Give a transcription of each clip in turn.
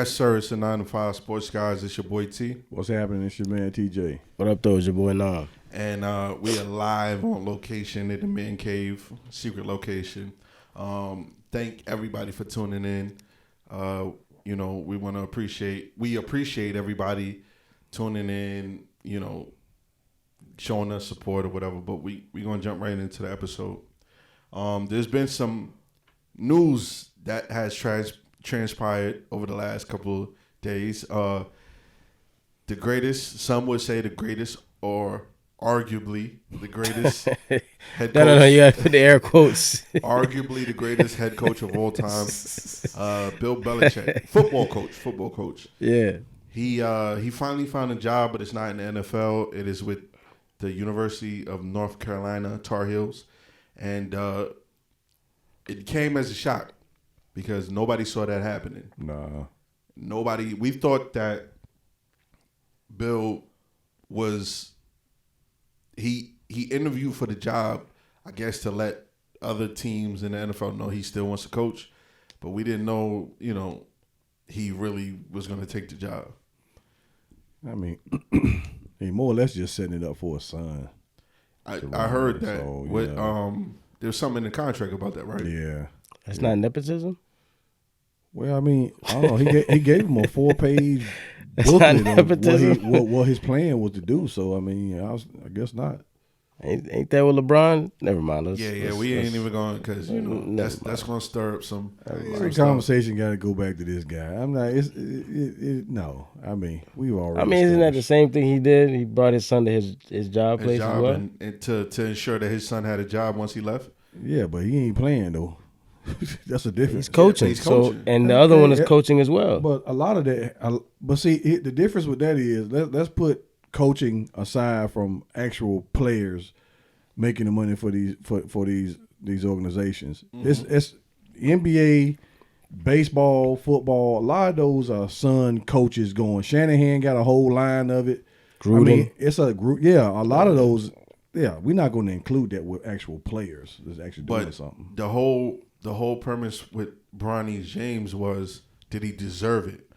Yes, sir. It's the 9 to 5 Sports Guys. It's your boy T. What's happening? It's your man TJ. What up, though? It's your boy Nam. And we are live on location at the Man Cave, secret location. Thank everybody for tuning in. We appreciate everybody tuning in, showing us support or whatever, but we're going to jump right into the episode. There's been some news that has transpired over the last couple of days. The greatest, some would say the greatest, or arguably the greatest head coach. No, you got to put the air quotes. Arguably the greatest head coach of all time, Bill Belichick, football coach. Yeah. He finally found a job, but it's not in the NFL. It is with the University of North Carolina Tar Heels, and it came as a shock because nobody saw that happening. Nah. Nobody. We thought that Bill was he interviewed for the job, I guess, to let other teams in the NFL know he still wants to coach, but we didn't know, he really was going to take the job. I mean, he more or less just setting it up for his son. I heard that. So, There's something in the contract about that, right? Yeah. That's not nepotism? Well, I mean, I don't know. He gave him a 4-page That's not booklet nepotism. of what his plan was to do. So, I mean, I guess not. Ain't that with LeBron? Never mind. We ain't even going because that's going to stir up some. Every conversation got to go back to this guy. I'm not. No. I mean, we've already. I mean, isn't that the same thing he did? He brought his son to his job place as well, and to ensure that his son had a job once he left. Yeah, but he ain't playing though. That's a difference. He's coaching. He's coaching. And the other one is coaching as well. But a lot of that. But see, the difference with that is let's put coaching aside from actual players making the money for these organizations. Mm-hmm. It's NBA, baseball, football. A lot of those are son coaches going. Shanahan got a whole line of it. Gruden. I mean, it's a group. Yeah, a lot of those. Yeah, we're not going to include that with actual players that's actually doing something. The whole premise with Bronny James was, did he deserve it?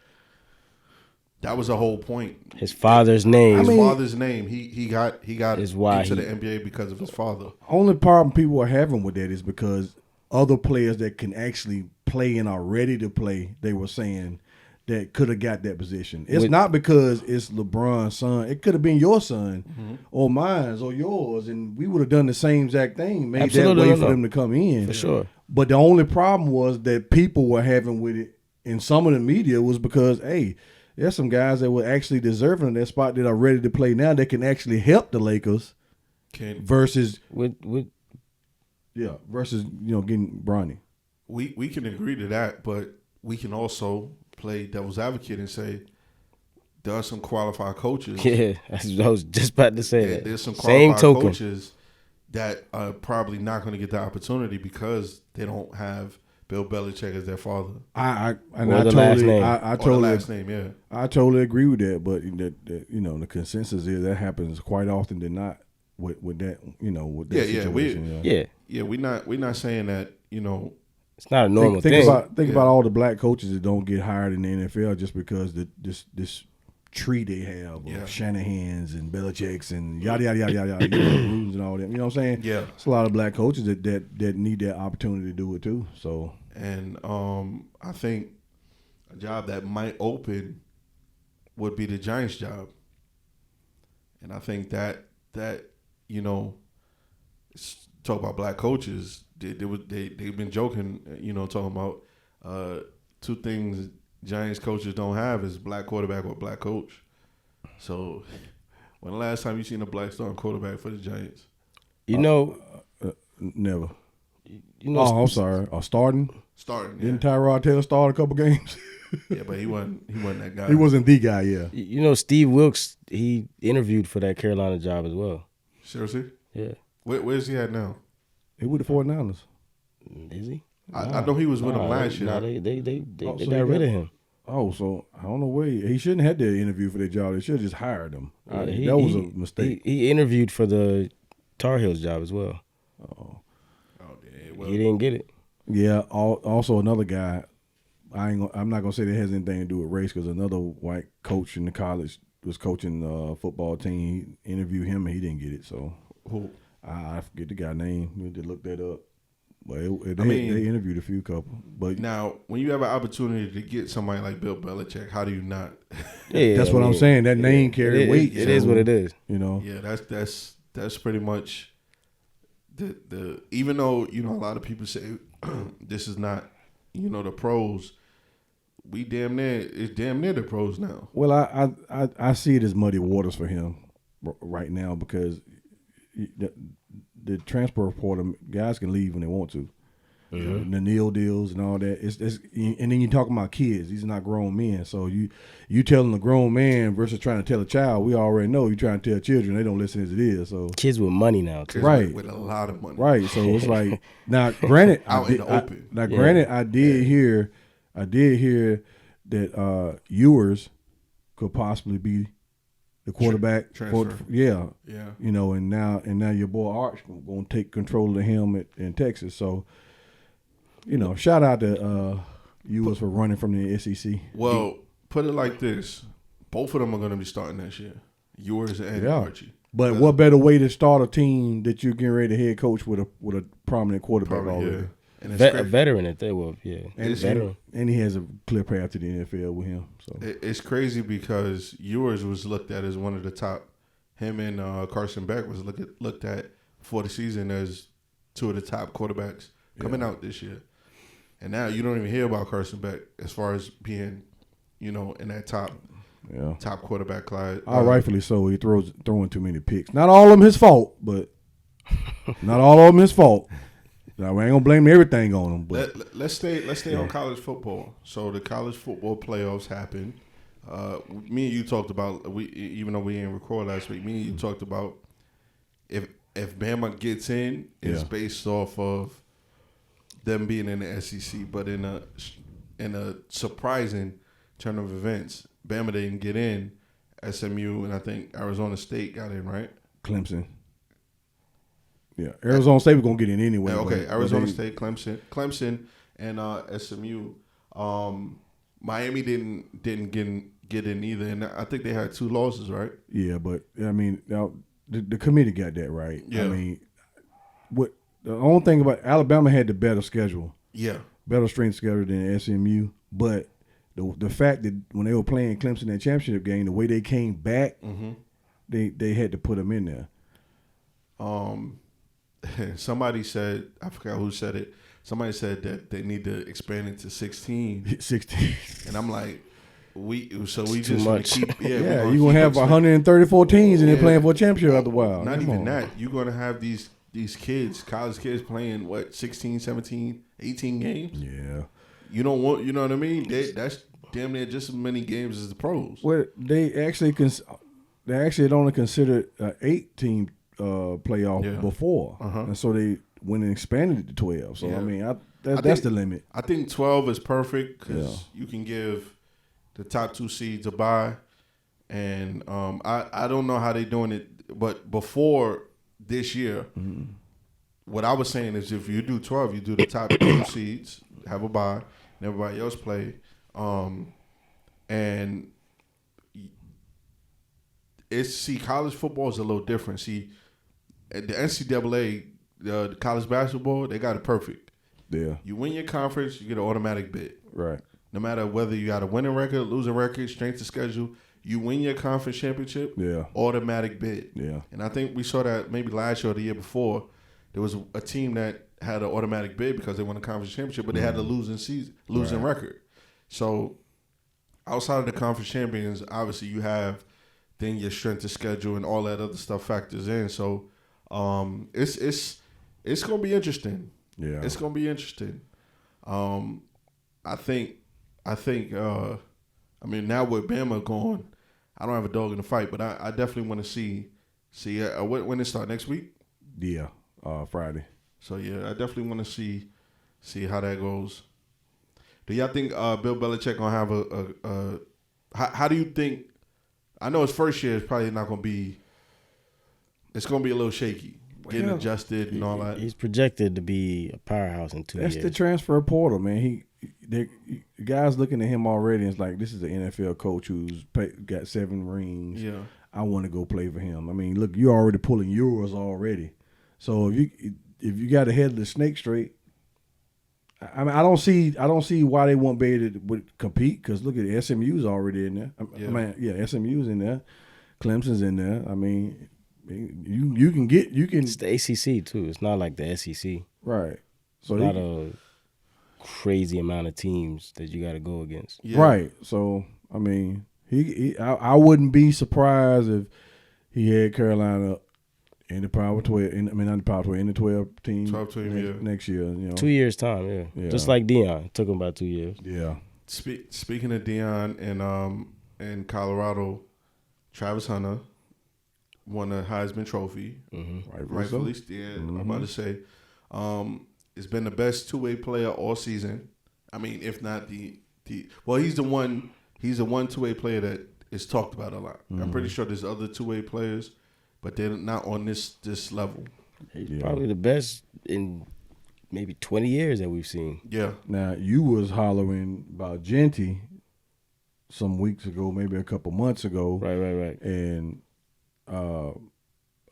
That was the whole point. His father's name. His father's name. He got is why into the NBA because of his father. Only problem people are having with that is because other players that can actually play and are ready to play, they were saying that could have got that position. It's not because it's LeBron's son. It could have been your son or mine or yours, and we would have done the same exact thing, made that way for them to come in. For sure. But the only problem was that people were having with it in some of the media was because, hey, there's some guys that were actually deserving of that spot that are ready to play now that can actually help the Lakers versus getting Bronny. We can agree to that, but we can also play devil's advocate and say there are some qualified coaches. Yeah, I was just about to say that. There's some qualified coaches that are probably not going to get the opportunity because they don't have Bill Belichick as their father. I totally agree with that, but the consensus is that happens quite often than not with that situation. We're not saying that it's not a normal thing. Think about all the black coaches that don't get hired in the NFL just because this tree they have of Shanahan's and Belichick's and yada yada yada yada rules and all that. You know what I'm saying? Yeah, it's a lot of black coaches that need that opportunity to do it too. So I think a job that might open would be the Giants' job, and I think that talk about black coaches. They've been joking, talking about two things Giants coaches don't have is black quarterback or black coach. So, when the last time you seen a black starting quarterback for the Giants? Never. I'm sorry. Starting. Starting. Didn't Tyrod Taylor start a couple games? Yeah, but he wasn't that guy. He wasn't the guy. Yeah. Steve Wilkes, he interviewed for that Carolina job as well. Seriously? Yeah. Where's he at now? He with the 49ers. Is he? I know he was with them last year. No, they got rid of him. Oh, so I don't know where he shouldn't have had to interview for that job. They should have just hired him. That was a mistake. He interviewed for the Tar Heels job as well. Oh, yeah. Well, he didn't get it. Yeah. Also, another guy, I'm not gonna say that has anything to do with race because another white coach in the college was coaching the football team. He interviewed him and he didn't get it. So Who? I forget the guy's name. We need to look that up. But they interviewed a few couple. But now, when you have an opportunity to get somebody like Bill Belichick, how do you not? Yeah, that's what I'm saying. That name carried weight. It is what it is. You know. Yeah, that's pretty much the. Even though a lot of people say this is not the pros. It's damn near the pros now. Well, I see it as muddy waters for him right now because the transfer portal, guys can leave when they want to. Mm-hmm. The Neal deals and all that. It's and then you're talking about kids. These are not grown men. So you telling a grown man versus trying to tell a child. We already know you're trying to tell children. They don't listen as it is. So kids with money now, too. Right, with a lot of money. Right. So it's like now. Granted, out in the open. Granted, I did hear that Ewers could possibly be the quarterback. Transfer. Yeah. Yeah. And now your boy Arch gonna take control of the helmet in Texas. So, shout out to Ewers for running from the SEC. Well, put it like this: both of them are going to be starting next year. Ewers and Archie. But what better way to start a team that you're getting ready to head coach with a prominent quarterback already? Yeah. And a veteran at that, well, yeah. And he has a clear path to the NFL with him. So it's crazy because Ewers was looked at as one of the top. Him and Carson Beck was looked at before the season as two of the top quarterbacks coming out this year. And now you don't even hear about Carson Beck as far as being, in that top quarterback class. Rightfully so. He throwing too many picks. Not all of them his fault, but not all of them his fault. Now, I ain't gonna blame everything on him. But let's stay on college football. So the college football playoffs happened. Me and you talked about even though we didn't record last week. Me and you talked about if Bama gets in, it's based off of them being in the SEC. But in a surprising turn of events, Bama didn't get in. SMU and I think Arizona State got in, right? Clemson. Yeah, Arizona State was gonna get in anyway. Okay, Arizona State, Clemson, and SMU. Miami didn't get in either, and I think they had 2 losses, right? Yeah, but I mean, now the committee got that right. Yeah. I mean, the only thing about Alabama had the better schedule. Yeah, better strength schedule than SMU, but the fact that when they were playing Clemson in that championship game, the way they came back, they had to put them in there. Somebody said, I forgot who said it. Somebody said that they need to expand it to 16. 16. And I'm like, we just much. keep you're gonna have 134 teams and they're playing for a championship after a while. Not even that. You're gonna have these kids, college kids playing 16, 17, 18 games? Yeah. You don't want, you know what I mean? That's damn near just as many games as the pros. Well, they actually had only considered an 8-team playoff before, and so they went and expanded it to 12. So I mean, that's the limit. I think 12 is perfect because you can give the top 2 seeds a bye, and I don't know how they're doing it, but before this year, what I was saying is if you do 12, you do the top 2 seeds, have a bye, and everybody else play, and college football is a little different. See, at the NCAA, the college basketball, they got it perfect. Yeah. You win your conference, you get an automatic bid. Right. No matter whether you got a winning record, losing record, strength of schedule, you win your conference championship, automatic bid. Yeah. And I think we saw that maybe last year or the year before. There was a team that had an automatic bid because they won the conference championship, but they had a losing record. So outside of the conference champions, obviously you have then your strength of schedule and all that other stuff factors in. So it's gonna be interesting. Yeah, it's gonna be interesting. I think. I mean, now with Bama gone, I don't have a dog in the fight, but I definitely want to see when it start next week. Yeah, Friday. So yeah, I definitely want to see how that goes. Do y'all think Bill Belichick gonna have a how do you think? I know his first year is probably not gonna be. It's gonna be a little shaky, getting adjusted and all that. He's projected to be a powerhouse in 2 years. That's the transfer portal, man. guys looking at him already. And it's like, this is an NFL coach who's got 7 rings. Yeah. I want to go play for him. I mean, look, you're already pulling yours already. So if you got the head of the snake straight, I mean, I don't see why they won't be able to compete. Because look at SMU's already in there. SMU's in there, Clemson's in there. I mean, you can. It's the ACC too. It's not like the SEC. Right. So not a crazy amount of teams that you got to go against. Yeah. Right. So I mean, I wouldn't be surprised if he had Carolina in the Power 12. In the Power 12, in the 12 team. 12 team, next year. 2 years time, yeah. Just like Deion, it took him about 2 years. Yeah. Speaking of Deion and Colorado, Travis Hunter won a Heisman Trophy. Mm-hmm. Rightfully, yeah. I'm about to say, it's been the best two-way player all season. I mean, if not he's the one two-way player that is talked about a lot. I'm pretty sure there's other two-way players, but they're not on this level. He's probably the best in maybe 20 years that we've seen. Yeah. Now, you was hollering about Genty some weeks ago, maybe a couple months ago. Right. And, I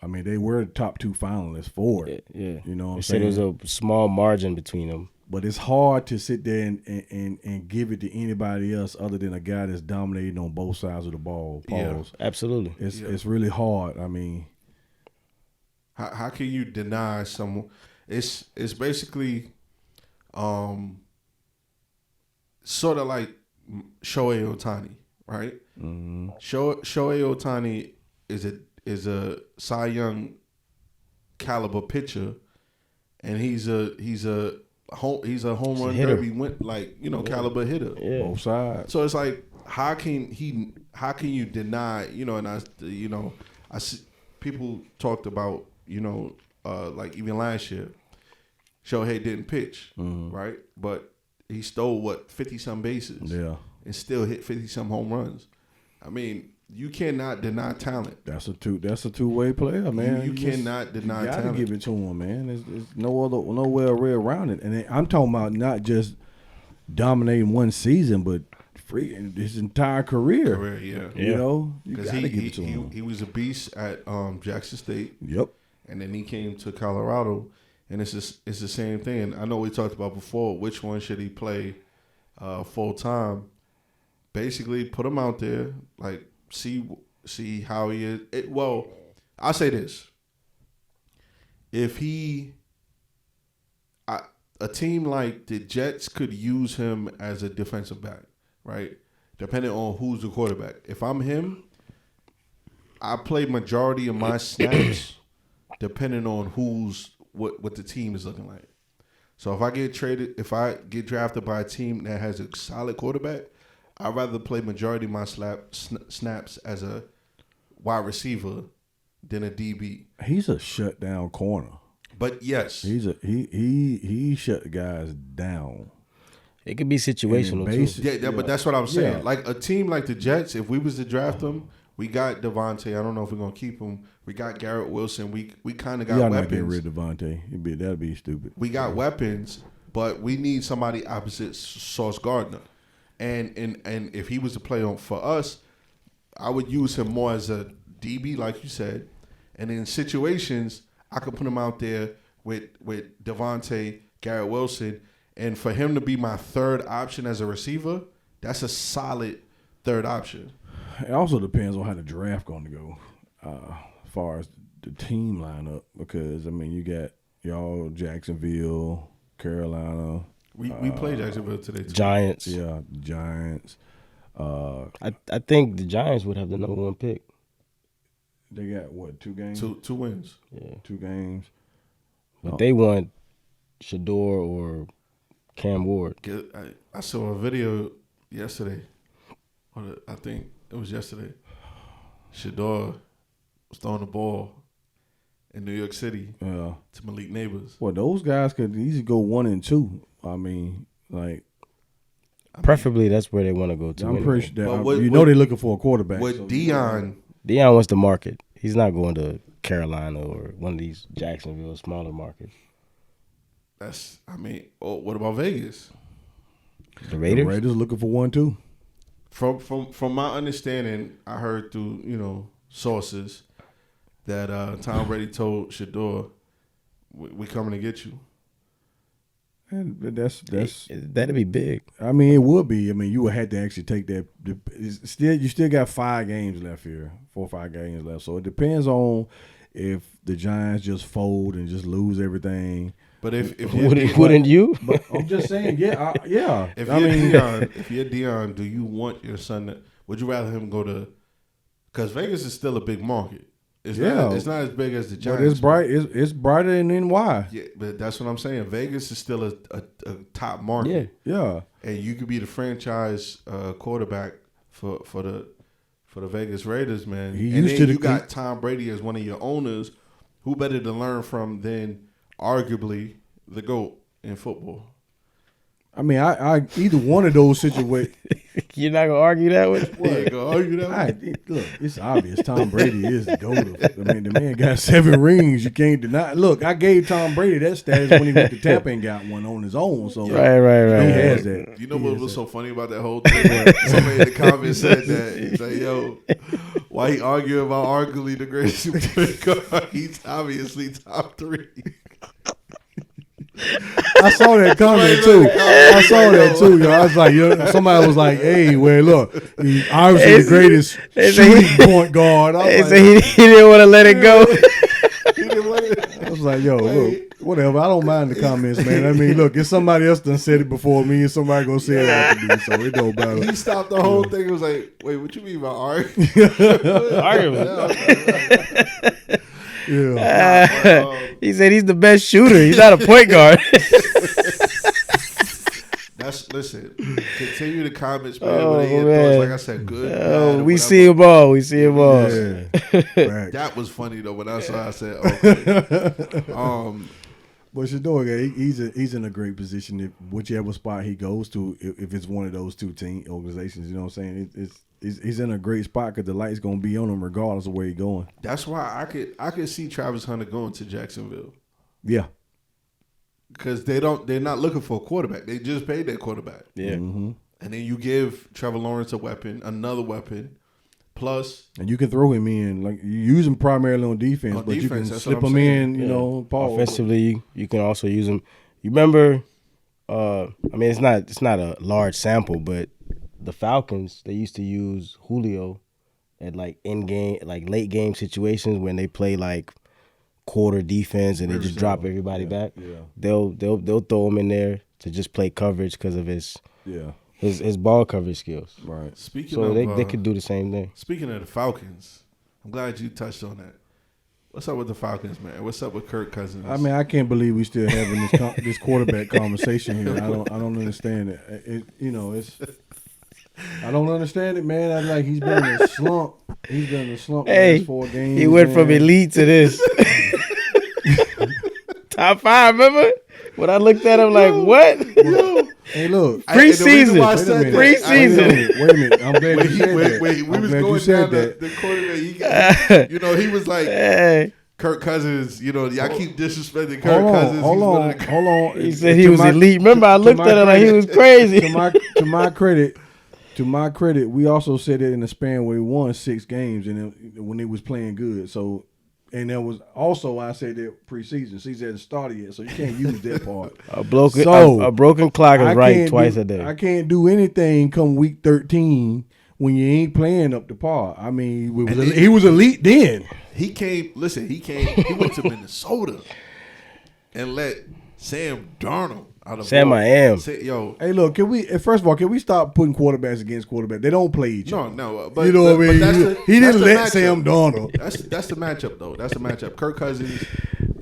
mean, they were the top 2 finalists for it. Yeah. You know what I'm saying? They said there was a small margin between them. But it's hard to sit there and give it to anybody else other than a guy that's dominating on both sides of the ball. Pause. Yeah, absolutely. It's really hard. I mean, how can you deny someone? It's basically sort of like Shohei Ohtani, right? Mm-hmm. Shohei Ohtani is a Cy Young caliber pitcher, and he's a home run derby caliber hitter. Yeah. Both sides. So it's like, how can you deny, and I see people talked about, like even last year, Shohei didn't pitch, right? But he stole 50-some bases. Yeah. And still hit 50-some home runs. I mean, you cannot deny talent. That's a two-way player, man. You cannot deny talent. You gotta give it to him, man. There's nowhere around it. And I'm talking about not just dominating one season, but his entire career. Yeah. You know, you gotta give it to him. He was a beast at Jackson State. Yep. And then he came to Colorado, and it's the same thing. I know we talked about before, which one should he play full time? Basically, put him out there, like see how he is. I'll say this: if a team like the Jets could use him as a defensive back, right? Depending on who's the quarterback. If I'm him, I play majority of my snaps depending on what the team is looking like. So if I get drafted by a team that has a solid quarterback, I'd rather play majority of my snaps as a wide receiver than a DB. He's a shutdown corner. But yes, he shut guys down. It could be situational too. Yeah, but that's what I'm saying. Yeah. Like a team like the Jets, if we was to draft them, we got Devontae. I don't know if we're gonna keep him. We got Garrett Wilson. We kind of got Y'all weapons. not getting rid of Devontae. That'd be stupid. We got weapons, but we need somebody opposite Sauce Gardner. And if he was to play for us, I would use him more as a DB, like you said. And in situations, I could put him out there with Devontae, Garrett Wilson, and for him to be my third option as a receiver, that's a solid third option. It also depends on how the draft going to go, as far as the team lineup. Because I mean, you got y'all Jacksonville, Carolina. We played Jacksonville today too. Giants. Yeah, Giants. I think the Giants would have the number 1 pick. They got what, 2 games? Two wins. Yeah. 2 games. But they want Shador or Cam Ward. I saw a video yesterday. I think it was yesterday. Shador was throwing the ball in New York City to Malik Neighbors. Well, those guys could easily go 1 and 2. I mean, like. Preferably, that's where they want to go to. I'm pretty sure they're looking for a quarterback. With Deion wants the market. He's not going to Carolina or one of these Jacksonville smaller markets. what about Vegas? The Raiders? The Raiders looking for one too. From my understanding, I heard through sources that Tom Brady told Shador, "We coming to get you." And that's That'd be big. I mean, it would be. I mean, you would have to actually take that. You still got 5 games left here, 4 or 5 games left. So it depends on if the Giants just fold and just lose everything. But if wouldn't you? But I'm just saying, yeah. If you're Deion, do you want your son to? Would you rather him go to? Because Vegas is still a big market. It's not as big as the Giants. But it's brighter than NY. Yeah, but that's what I'm saying. Vegas is still a top market. Yeah. And you could be the franchise quarterback for the Vegas Raiders, man. You got Tom Brady as one of your owners. Who better to learn from than arguably the GOAT in football? I mean, I either one of those situations. You're not gonna argue that with? Yeah, go argue that. Look, it's obvious. Tom Brady is the GOAT. I mean, the man got 7 rings. You can't deny. Look, I gave Tom Brady that status when he went to Tampa and got one on his own. So Right. He has that. You know what was so funny about that whole thing? Somebody in the comments said that. He's like, yo, why he arguing about arguably the greatest point guard? He's obviously top 3. I saw that comment too. Yo. I was like, somebody was like, "Hey, well, look, he's obviously the greatest shooting point guard." He didn't want to let it go. I was like, "Yo, look, whatever. I don't mind the comments, man. I mean, look, if somebody else done said it before me, and somebody gonna say it after me, so it don't matter." He stopped the whole thing. It was like, "Wait, what you mean by arguing?" Yeah. He said he's the best shooter. He's not a point guard. Listen. Continue the comments, man. Like I said, good. We see them all. Yeah. That was funny though. When I saw, I said, "Okay." But Shador, he's in a great position if whichever spot he goes to, if it's one of those 2 team organizations. You know what I'm saying? He's in a great spot because the light's gonna be on him regardless of where he's going. That's why I could see Travis Hunter going to Jacksonville. Yeah, because they're not looking for a quarterback. They just paid their quarterback. Yeah, mm-hmm. And then you give Trevor Lawrence another weapon. Plus, and you can throw him in, like you use him primarily on defense, but you can slip him in. You know, offensively, you can also use him. You remember? I mean, it's not a large sample, but the Falcons, they used to use Julio at like late game situations when they play like quarter defense and they just drop everybody back. Yeah. They'll throw him in there to just play coverage because of his ball coverage skills. Right. They could do the same thing. Speaking of the Falcons, I'm glad you touched on that. What's up with the Falcons, man? What's up with Kirk Cousins? I mean, I can't believe we still having this quarterback conversation here. I don't understand it. I don't understand it, man. I'm like, he's been in a slump. He's been in a slump the last 4 games. He went from elite to this. Top 5, remember? When I looked at him like, what? Hey, look. Preseason. Wait a minute. I'm glad you said that. We was going down the quarterback. He was like, hey. Kirk Cousins, y'all keep disrespecting Kirk Cousins. Hold on. He said he was elite. Remember, I looked at him like he was crazy. To my credit, we also said it in the span where he won 6 games and when he was playing good. So, and there was also I said that preseason. So he's at the start yet, so you can't use that part. A broken clock is right twice a day. I can't do anything come week 13 when you ain't playing up to par. I mean, he was elite then. He went to Minnesota and let Sam Darnold out of I am. Hey, look, first of all, can we stop putting quarterbacks against quarterbacks? They don't play each other. No, but you know what I mean? He didn't let Sam Darnold. That's the matchup, though. That's the matchup. Kirk Cousins.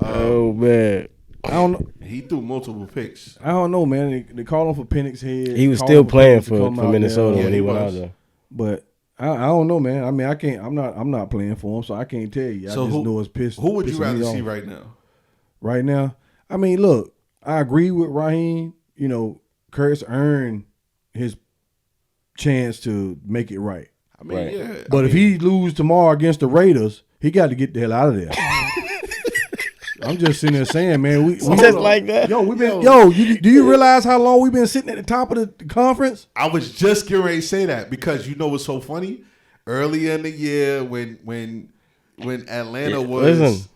Oh man, I don't know. He threw multiple picks. I don't know, man. They called him for Penix head. He was still playing for Minnesota when he went out there. But I don't know, man. I mean, I can't. I'm not playing for him, so I can't tell you. I just know it's pissed. Who would you rather see right now? Right now, I mean, look. I agree with Raheem. Kurt's earned his chance to make it right. I mean, yeah. But if he lose tomorrow against the Raiders, he got to get the hell out of there. I'm just sitting there saying, man, we Just like that. Yo, do you realize how long we've been sitting at the top of the conference? I was just getting ready to say that because you know what's so funny? Early in the year when Atlanta was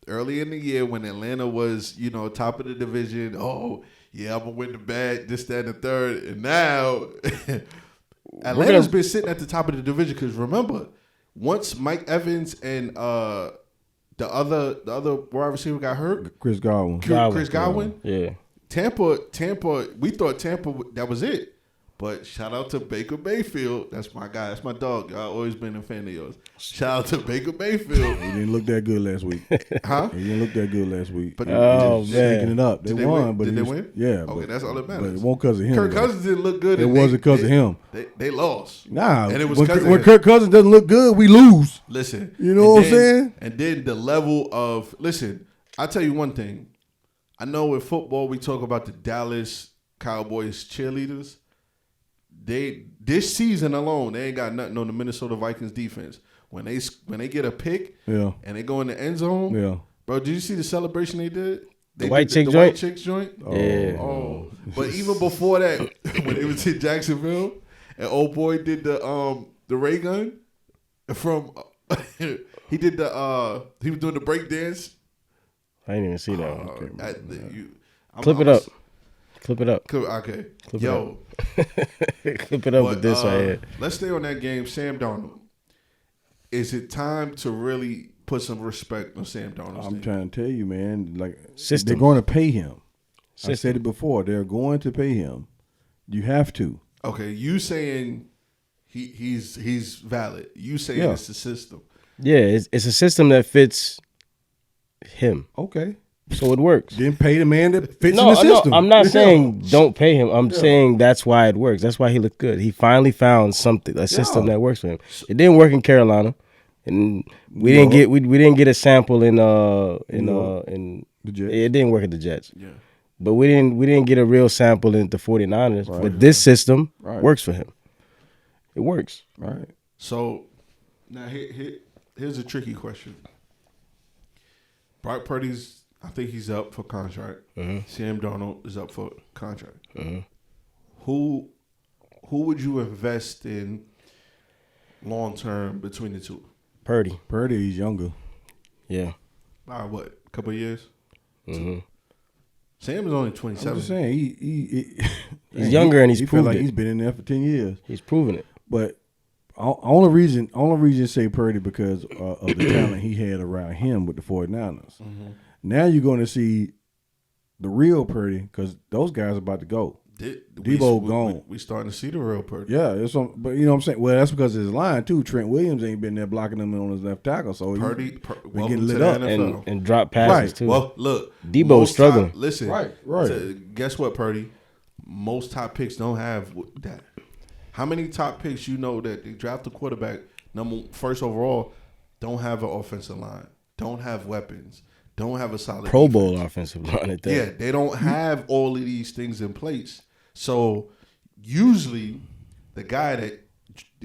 early in the year when Atlanta was, top of the division, I'm gonna win the bag, this, that, and the third. And now Atlanta's been sitting at the top of the division because remember, once Mike Evans and the other wide receiver got hurt, Chris Godwin. Yeah. Tampa, we thought Tampa, that was it. But shout out to Baker Mayfield. That's my guy. That's my dog. I've always been a fan of yours. Shout out to Baker Mayfield. He didn't look that good last week. Huh? He didn't look that good last week. But taking it up. They won. But did they win? Yeah. Okay, that's all that matters. But it wasn't because of him. Kirk Cousins didn't look good. It wasn't because of him. They lost. Nah. And it was when Kirk Cousins doesn't look good, we lose. Listen. You know what I'm saying? And then the level of, I'll tell you one thing. I know in football we talk about the Dallas Cowboys cheerleaders. This season alone, they ain't got nothing on the Minnesota Vikings defense. When they get a pick and they go in the end zone, bro, did you see the celebration they did? The white chicks joint? Yeah. Oh. But even before that, when it was in Jacksonville, and old boy did the ray gun from he was doing the break dance. I didn't even see that. Clip it up. Clip it up. Okay. Clip Yo. Clip it up with this right here. Let's stay on that game. Sam Darnold. Is it time to really put some respect on Sam Darnold? I'm trying to tell you, man. System. They're going to pay him. System. I said it before. They're going to pay him. You have to. Okay, you saying he's valid. You saying it's the system. Yeah, it's a system that fits him. Okay. So it works. Then pay the man that fits in the system. No, I'm not saying don't pay him. I'm saying that's why it works. That's why he looked good. He finally found a system that works for him. It didn't work in Carolina, and we didn't get a sample in the Jets. It didn't work at the Jets. Yeah. But we didn't get a real sample in the 49ers. Right. But this system works for him. It works. Right. So now here's a tricky question. Brock Purdy's, I think he's up for contract. Mm-hmm. Sam Darnold is up for contract. Mm-hmm. Who would you invest in long term between the two? Purdy. Purdy's younger. Yeah. By what? A couple of years? Mm-hmm. Sam is only 27. I'm just saying he's younger and he's proven like it. He's been in there for 10 years. He's proven it. But only reason to say Purdy because of the talent he had around him with the 49ers. Mm-hmm. Now you're going to see the real Purdy because those guys are about to go. Debo gone. We starting to see the real Purdy. Yeah, but you know what I'm saying? Well, that's because of his line, too. Trent Williams ain't been there blocking him on his left tackle. So Purdy getting lit up. And drop passes, too. Well, look. Debo's struggling. Listen. Right. So guess what, Purdy? Most top picks don't have that. How many top picks that they draft a quarterback, first overall, don't have an offensive line, don't have weapons, don't have a solid Pro defense. Bowl offensive line at that. Yeah, they don't have all of these things in place. So usually the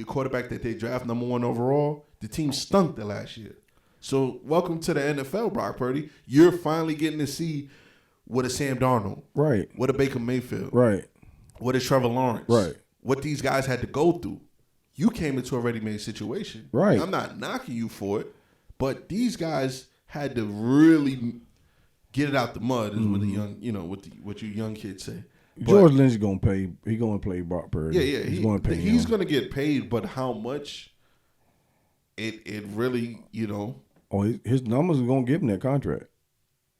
quarterback that they draft number one overall, the team stunk the last year. So welcome to the NFL, Brock Purdy. You're finally getting to see what a Sam Darnold, right? What a Baker Mayfield, right? What a Trevor Lawrence, right? What these guys had to go through. You came into a ready-made situation, right? I'm not knocking you for it, but these guys had to really get it out the mud, is what the young, what you young kids say. George Lynch gonna pay. He's gonna play Brock Purdy. Yeah, he's gonna pay. He's gonna get paid, but how much? It really, Oh, his numbers are gonna give him that contract.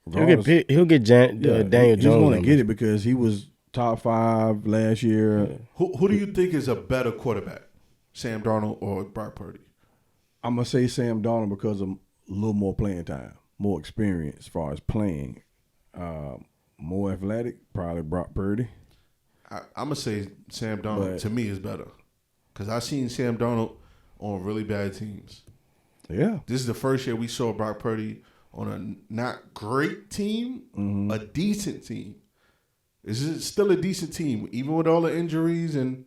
He'll get Daniel Jones. He's gonna get it because he was top 5 last year. Yeah. Who do you think is a better quarterback, Sam Darnold or Brock Purdy? I'm gonna say Sam Darnold because of a little more playing time, more experience as far as playing. More athletic, probably Brock Purdy. I'm gonna say Sam Darnold to me is better because I've seen Sam Darnold on really bad teams. Yeah, this is the first year we saw Brock Purdy on a not great team, a decent team. This is still a decent team, even with all the injuries and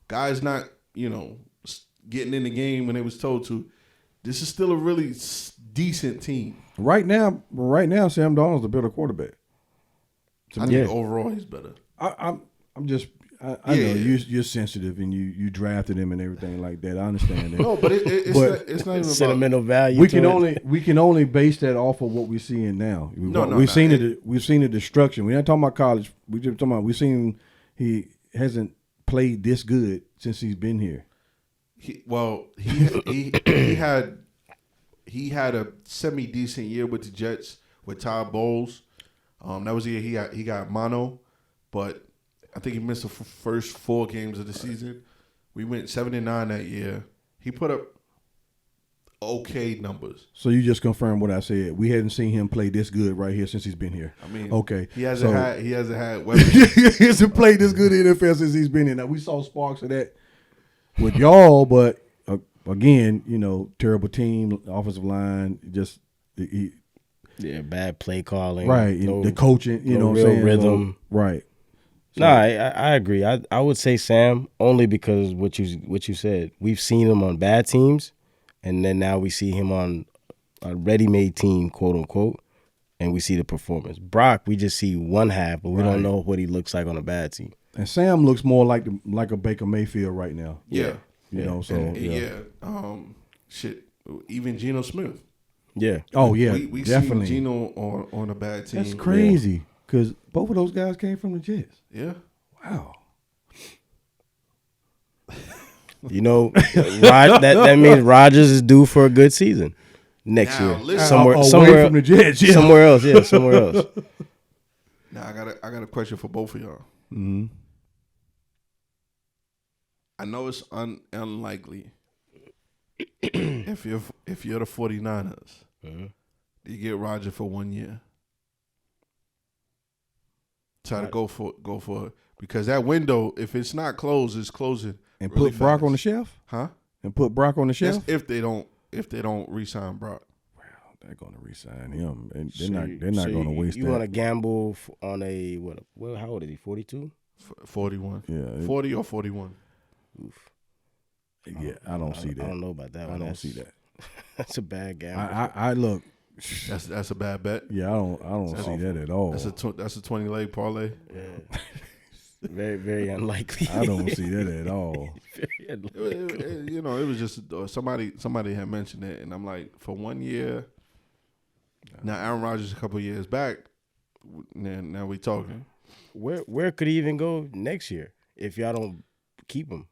guys not getting in the game when they was told to. This is still a really decent team. Right now, Sam Darnold's a better quarterback. I think overall he's better. I'm just. I know you're sensitive and you drafted him and everything like that. I understand that. No, but it's not even sentimental value. We can only base that off of what we're seeing now. We've seen the destruction. We're not talking about college. We're just talking about we've seen he hasn't played this good since he's been here. He had a semi decent year with the Jets with Todd Bowles. That was the year he got mono, but I think he missed the first 4 games of the season. We went 7-9 that year. He put up okay numbers. So you just confirmed what I said. We hadn't seen him play this good right here since he's been here. I mean, okay, he hasn't had weapons. He hasn't played this good in the NFL since he's been here. Now we saw sparks of that with y'all, but again, terrible team, offensive line, just bad play calling, right? The coaching, what I'm saying, rhythm, right? So, I agree. I would say Sam only because what you said. We've seen him on bad teams, and then now we see him on a ready-made team, quote unquote, and we see the performance. Brock, we just see one half, but we don't know what he looks like on a bad team. And Sam looks more like a Baker Mayfield right now. Yeah, Shit. Even Geno Smith. Yeah. Oh yeah, we definitely. seen Geno on a bad team. That's crazy because both of those guys came from the Jets. Yeah. Wow. That means Rodgers is due for a good season next year. Somewhere from the Jets. Yeah. Somewhere else. Yeah, somewhere else. Now I got a question for both of y'all. Mm-hmm. I know it's unlikely. if you're the 49ers, you get Rodgers for 1 year. Try to go for it because that window, if it's not closed, it's closing. And really put Brock fast. on the shelf, huh? And put Brock on the shelf. That's if they don't re-sign Brock. Well, they're going to re-sign him, and they're not going to waste. You want to gamble on a what? Well, how old is he? 42. 41. Yeah, 40 or 41. Oof. Yeah, I don't see that. I don't know about that. I don't see that. That's a bad gamble. I look. That's a bad bet. Yeah, I don't see that at all. That's a 20 leg parlay. Yeah. Very, very unlikely. I don't see that at all. Very unlikely. It was just somebody had mentioned it, and I'm like, for 1 year. Now Aaron Rodgers a couple of years back. Now we talking. Where could he even go next year if y'all don't keep him?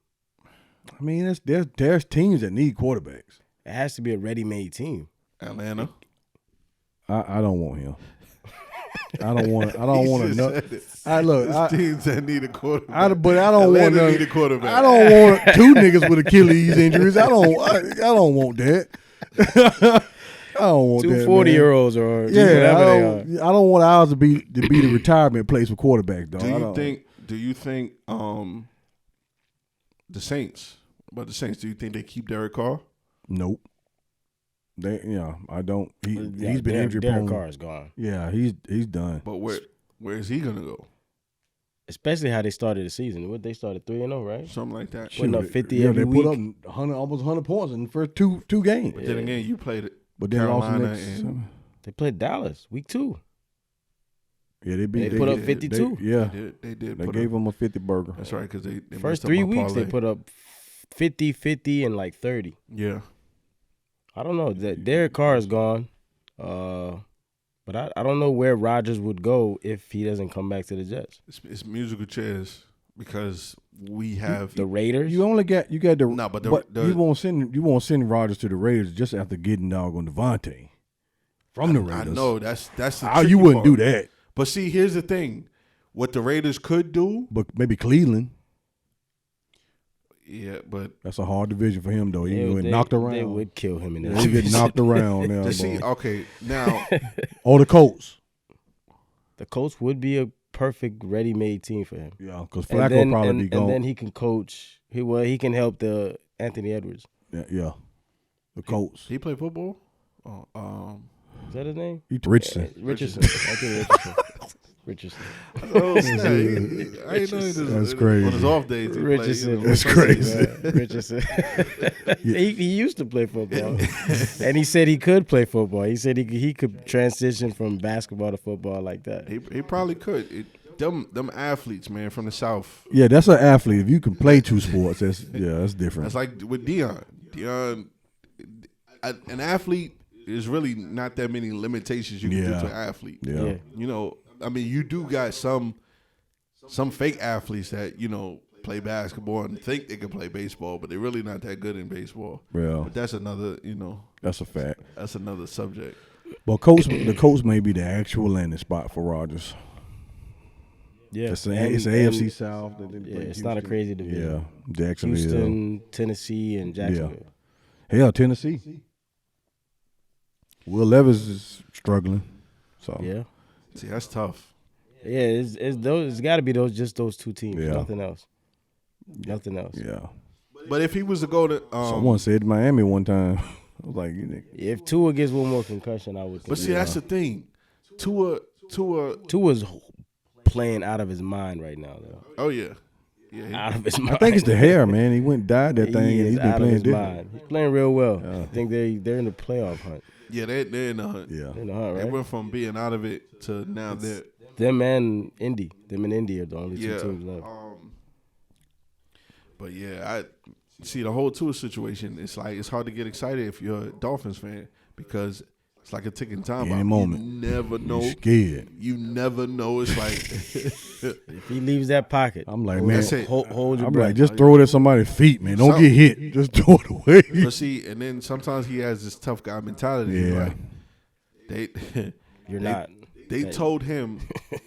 I mean, there's teams that need quarterbacks. It has to be a ready-made team. Atlanta. I don't want him. I don't want to. There's teams that need a quarterback. But I don't want need a quarterback. I don't want 2 niggas with Achilles injuries. I don't want that. I don't want 2 that. 40-year-olds or I don't want ours to be the retirement place for quarterbacks, though. Do you think the Saints? About the Saints, do you think they keep Derek Carr? Nope. I don't. He's been injury prone. Derek Carr is gone. Yeah, he's done. But where is he gonna go? Especially how they started the season. What they started 3-0, right? Something like that. Putting up 50 every they week. put up 100, almost 100 points in the first two games. But then again, you played it. But then Carolina they played Dallas week 2. Yeah, they put up 52. They did. They gave them a 50 burger. That's right, because they first 3 weeks they put up 50, 50, and like 30. Yeah. I don't know. Derek Carr is gone. But I don't know where Rodgers would go if he doesn't come back to the Jets. It's musical chairs because we have the Raiders. You got the no, but you won't send Rodgers to the Raiders just after getting doggone Devontae from the Raiders. I know that's the how you wouldn't do that. But see, here's the thing: what the Raiders could do, but maybe Cleveland. Yeah, but that's a hard division for him, though. He would knocked around. They would kill him in that. He get knocked around now. See, okay, now or the Colts. The Colts would be a perfect ready-made team for him. Yeah, because Flacco will probably be gone. And then he can coach. He can help the Anthony Edwards. Yeah. The Colts. He play football. Is that his name? Richardson. Richardson. I think Richardson. Oh, snap. I ain't know he That's just, crazy. On his off days, he Richardson. play, That's crazy. Richardson. He used to play football, and he said he could play football. He said he could transition from basketball to football like that. He probably could. Them athletes, man, from the South. Yeah, that's an athlete. If you can play two sports, that's different. That's like with Deion. An athlete, there's really not that many limitations you can do to an athlete. Yeah. You know, I mean, you do got some fake athletes that, play basketball and think they can play baseball, but they're really not that good in baseball. Well, But that's another, that's a fact. that's another subject. But the coach may be the actual landing spot for Rodgers. Yeah, It's AFC South. Yeah, it's not a crazy division. Yeah, Jacksonville. Houston, Tennessee, and Jacksonville. Hell, Tennessee. Will Levis is struggling. So Yeah, See, that's tough. yeah. It's got to be those two teams. Yeah. Nothing else. Nothing else. yeah. But if he was to go to, Someone said Miami one time. I was like, If Tua gets one more concussion, I would. but see, that's the thing. Tua. Tua's playing out of his mind right now, though. Oh yeah, yeah. Out of his mind. I think it's the hair, man. He went and dyed that thing, He and is he's been out of playing his different. mind. He's playing real well. I think they're in the playoff hunt. Yeah, they're in the hunt. Yeah. They're in the hunt, They right? went from being out of it to now they're. Them and Indy. Them and Indy are the only Yeah. two teams left. But yeah, I see the whole Tua situation. It's like it's hard to get excited if you're a Dolphins fan because it's like a ticking time bomb. Any moment. You never know. You scared. You never know. It's like If he leaves that pocket, I'm like, man. that's it. hold your I'm breath. like, just throw it at somebody's feet, man. Don't Something. get hit. Just throw it away. But see, and then sometimes he has this tough guy mentality. Yeah. Like they, You're not. They told him.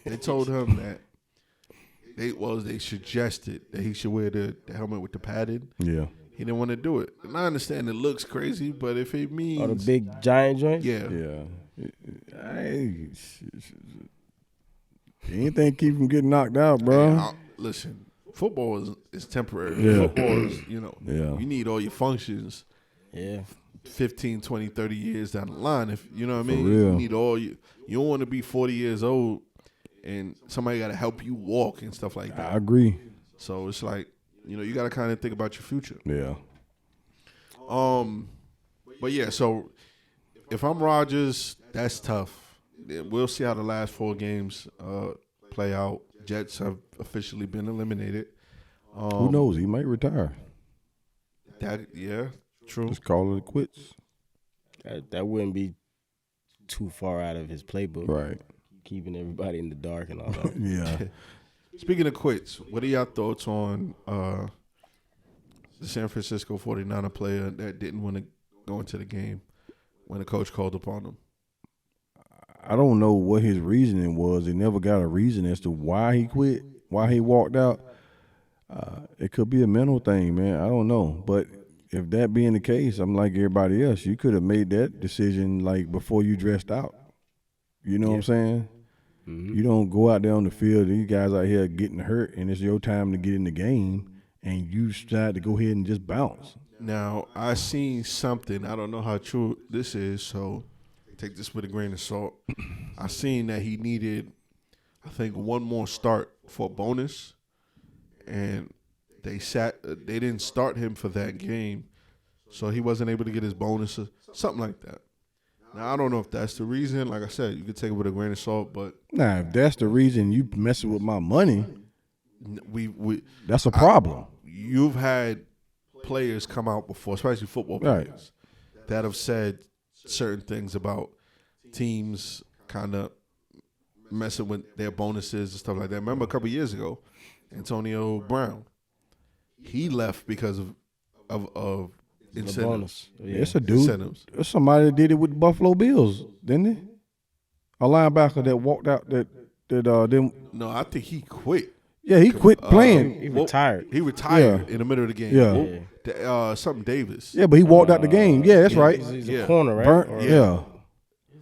They told him that. They suggested that he should wear the helmet with the padding. Yeah. He didn't want to do it. And I understand it looks crazy, but if it means Oh, the big giant joint? yeah, Yeah. Hey, anything keep from getting knocked out, bro. Listen, football is temporary. Yeah. Football is, Yeah. you need all your functions Yeah. 15, 20, 30 years down the line. If you know what I mean, real. you need all you don't want to be 40 years old and somebody got to help you walk and stuff like I that. agree. So it's like, you got to kind of think about your future. Yeah. But yeah, so if I'm Rodgers, that's tough. We'll see how the last 4 games play out. Jets have officially been eliminated. Who knows? He might retire. Yeah, true. Just call it quits. That wouldn't be too far out of his playbook. Right. Keeping everybody in the dark and all that. Yeah. Speaking of quits, what are y'all thoughts on the San Francisco 49er player that didn't want to go into the game when the coach called upon him? I don't know what his reasoning was. He never got a reason as to why he quit, why he walked out. It could be a mental thing, man. I don't know. But if that being the case, I'm like everybody else. You could have made that decision like before you dressed out. You know what I'm saying? Mm-hmm. You don't go out there on the field. These guys out here getting hurt, and it's your time to get in the game, and you decide to go ahead and just bounce. Now, I seen something. I don't know how true this is, so take this with a grain of salt. I seen that he needed, I think, one more start for a bonus, and they didn't start him for that game, so he wasn't able to get his bonus or something like that. Now, I don't know if that's the reason. Like I said, you could take it with a grain of salt, but Now, if that's the reason you messing with my money, we that's a problem. you've had players come out before, especially football players, Right. that have said certain things about teams kind of messing with their bonuses and stuff like that. Remember a couple of years ago, Antonio Brown, he left because of The incentives. bonus. Yeah. It's a dude. Incentives. There's somebody that did it with the Buffalo Bills, didn't they? A linebacker that walked out that didn't. No, I think he quit. Yeah, he quit playing. He retired. He retired Yeah. in the middle of the game. Yeah. Something Davis. Yeah, but he walked out the game. Yeah, that's right. He's Yeah. a corner, right? Burnt. Or- Yeah.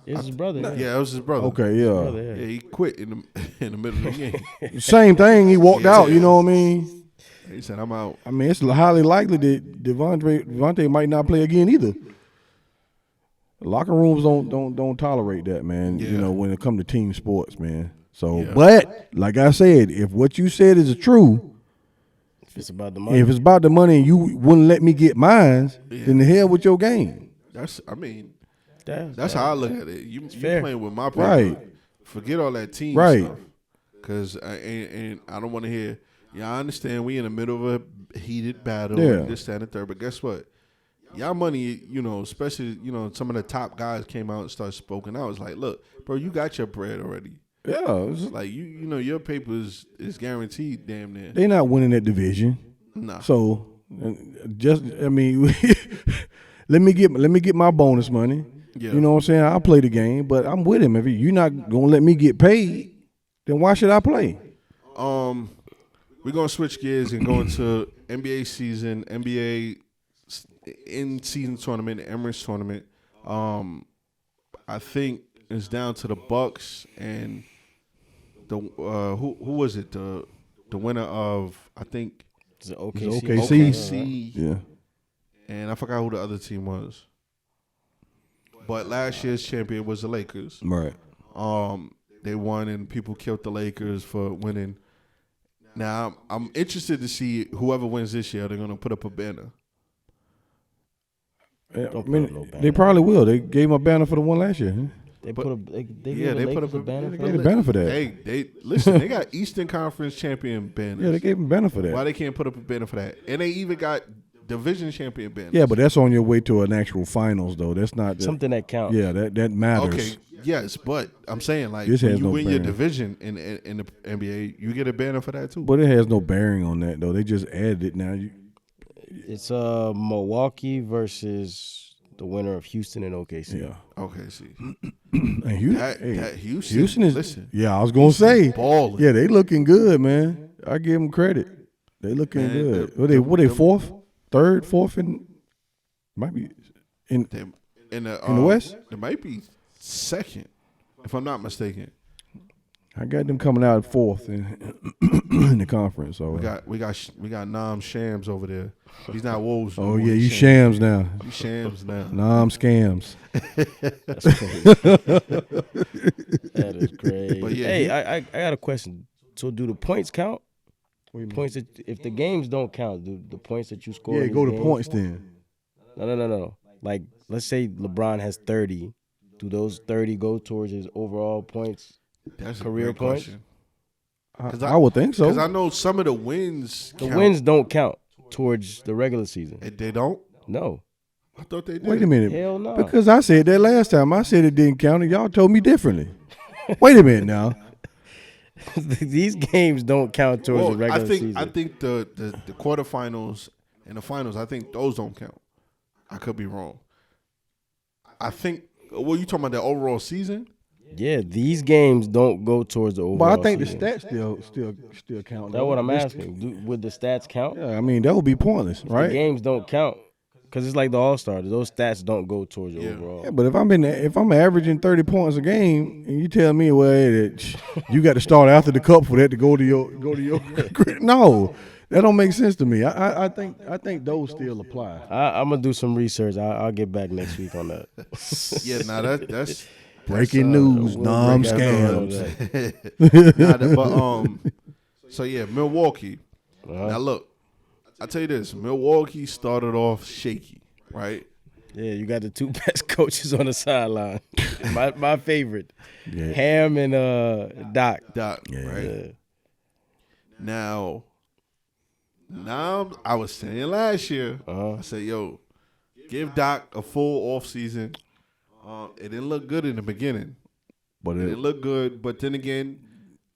It's his brother. Yeah, it was his brother. Okay. Yeah. Brother, Yeah, he quit in the middle of the game. Same thing. He walked out. You know what I mean? He said, "I'm out." I mean, it's highly likely that Devontae might not play again either. Locker rooms don't tolerate that, man. Yeah. You know, when it comes to team sports, man. So, but like I said, if what you said is true, If it's about the money, if it's about the money and you wouldn't let me get mine, then the hell with your game. That's that's how I look at it. You fair. playing with my paper. Right. Forget all that team Right. stuff. Because and I don't want to hear. Yeah, I understand we in the middle of a heated battle. Yeah. And this, that, and the third. But guess what? Y'all money, especially, some of the top guys came out and started spoken out. It's like, look, bro, you got your bread already. Yeah. It's like, your paper is guaranteed damn near. They're not winning that division. Nah. So let me get my bonus money. Yeah. You know what I'm saying? I'll play the game, but I'm with him. If you're not gonna let me get paid, then why should I play? We're gonna switch gears and go into NBA season, NBA in season tournament, Emirates tournament. I think it's down to the Bucks and the who was it? The winner of, I think, Is it OKC? OKC. Yeah. And I forgot who the other team was. But last year's champion was the Lakers. Right. They won and people killed the Lakers for winning. Now I'm interested to see whoever wins this year. They're gonna put up a banner. They probably will. They gave him a banner for the one last year. Huh? They But- put a they Yeah, gave they the put Lakers up a banner. They for gave that? the banner for that. They listen. They got Eastern Conference champion banners. Yeah, they gave him banner for that. Why they can't put up a banner for that? And they even got division champion banners. Yeah, but that's on your way to an actual finals, though. That's not Something that counts. Yeah, that matters. Okay, yes, but I'm saying like This when has you no win your bearing. division in the NBA, you get a banner for that too. But it has no bearing on that, though. They just added it now. It's Milwaukee versus the winner of Houston and OKC. Yeah. Okay, see, And that Houston, Houston is. listen. Yeah, I was gonna say. balling. Yeah, they looking good, man. I give them credit. They looking Man, good. the- What they fourth, third, fourth, and might be in. They, in the West? They might be second, if I'm not mistaken. I got them coming out fourth in the conference. So We got Nam Shams over there. He's not Wolves. no oh more. yeah, He's you shams now. You Shams now. Nom scams. That's crazy. That is crazy. But yeah, hey, I got a question. So do the points count? Points that, if the games don't count, do the points that you score? Yeah, in go these to games- points then. No. Like, let's say LeBron has 30. Do those 30 go towards his overall points? That's Career a great points? question. I would think so. Because I know some of the wins. The count. wins don't count towards the regular season. They don't. No. I thought they did. Wait a minute. Hell no. Because I said that last time. I said it didn't count, and y'all told me differently. Wait a minute now. These games don't count towards the regular season. I think the quarterfinals and the finals. I think those don't count. I could be wrong. I think. Well, you talking about the overall season? Yeah, these games don't go towards the overall But I think the season. stats still count. That's what I'm asking. Would the stats count? Yeah, I mean that would be pointless, The right? games don't count because it's like the All-Star. Those stats don't go towards your overall. Yeah, but if I'm averaging 30 points a game, and you tell me, well, that you got to start after the cup for that to go to your no, that don't make sense to me. I think those still apply. I'm gonna do some research. I'll get back next week on that. Yeah, nah, that's Breaking news, we'll nom break that scams. down. but so yeah, Milwaukee. Now look, I tell you this, Milwaukee started off shaky, right? Yeah, you got the two best coaches on the sideline. my favorite, Yeah. Ham and Doc. Doc, right? Yeah. Now I was saying last year, I said, yo, give Doc a full off season. It didn't look good in the beginning. But It it didn't look good, but then again,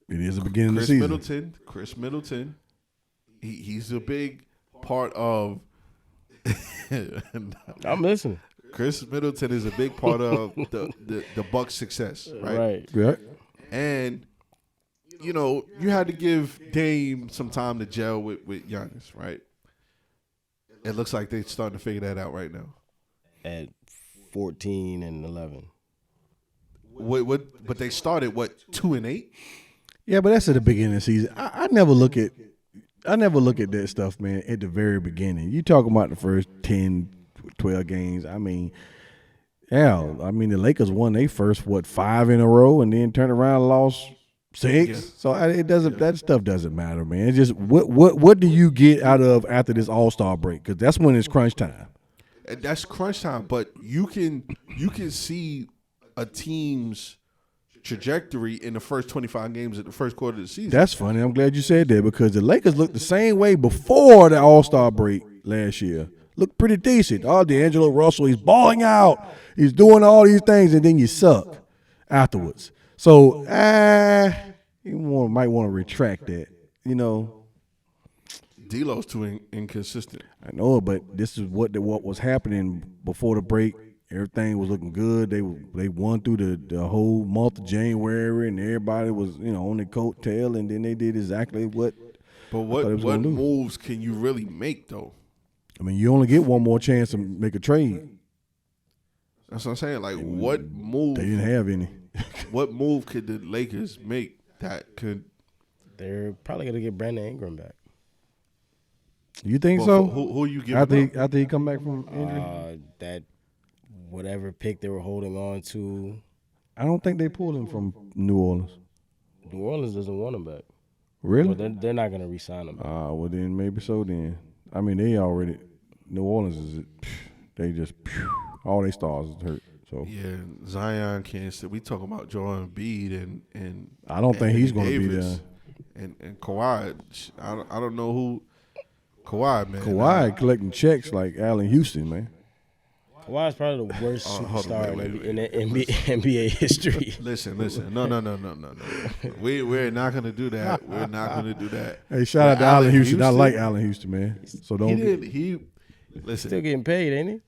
is the beginning of the Chris Middleton, he's a big part of. I'm listening. Chris Middleton is a big part of the Bucks' success, right? Yeah. And you had to give Dame some time to gel with Giannis, right? It looks like they're starting to figure that out right now. At 14 and 11. But they started 2-8. Yeah, but that's at the beginning of the season. I never look at that stuff, man, at the very beginning. You talking about the first 10, 12 games. I mean, the Lakers won their first, 5 in a row, and then turned around and lost 6. Yeah. So it doesn't. That stuff doesn't matter, man. It's just what do you get out of after this All-Star break? Because that's when it's crunch time. And that's crunch time, but you can see a team's trajectory in the first 25 games of the first quarter of the season. That's funny. I'm glad you said that because the Lakers looked the same way before the All-Star break last year. Looked pretty decent. Oh, D'Angelo Russell, he's balling out. He's doing all these things, and then you suck afterwards. So, you might want to retract that. You know, D'Lo's too inconsistent. I know, but this is what was happening before the break. Everything was looking good. They won through the whole month of January, and everybody was on the coattail, and then they did exactly what. But what moves can you really make though? I mean, you only get one more chance to make a trade. That's what I'm saying. Like, what move? They didn't have any. What move could the Lakers make that could? They're probably gonna get Brandon Ingram back. You think Well, so? who you give after he come back from injury? That whatever pick they were holding on to. I don't think they pulled him from New Orleans. New Orleans doesn't want him back. Really? Well, they're not gonna re-sign him. Well then maybe so. Then I mean they already New Orleans is they just all their stars is hurt. So yeah, Zion can't sit. We talking about Joel Embiid and I don't think he's going to be Davis there. And Kawhi. I don't know who Kawhi, man. Kawhi collecting checks like Allen Houston, man. Kawhi's probably the worst superstar wait. in the NBA history. Listen. No. We're not gonna do that. We're not gonna do that. Hey, shout out to Allen Houston. I like Allen Houston, man. So don't. He listen. Still getting paid, ain't he?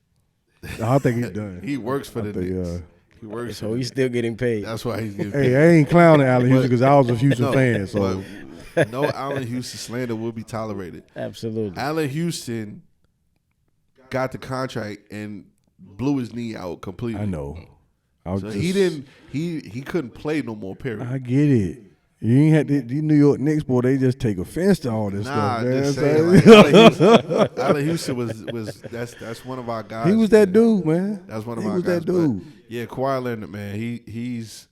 I think he's done. He works for the Knicks. He works. So he's still getting paid. That's why he's getting paid. Hey, I ain't clowning Allen Houston because I was a Houston fan. So no Allen Houston slander will be tolerated. Absolutely. Allen Houston got the contract and blew his knee out completely. I know. He couldn't play no more. Period. I get it. You ain't had these New York Knicks, boy. They just take offense to all this stuff. Man. Just saying, like, Allen Houston was that's one of our guys. He was that dude, man. That's one of he our was guys. That dude. Yeah, Kawhi Leonard, man. He's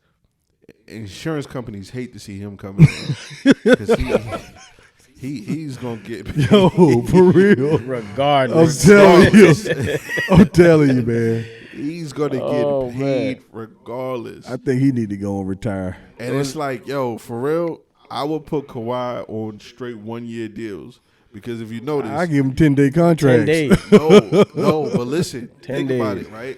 insurance companies hate to see him come in because he's gonna get paid. Yo, for real. Regardless. I'm telling you, man. He's gonna get paid regardless. I think he need to go and retire. And it's like, yo, for real, I would put Kawhi on straight 1-year deals because if you notice, I give him 10-day contracts. 10 days. No, but listen, 10 think about days. it, right?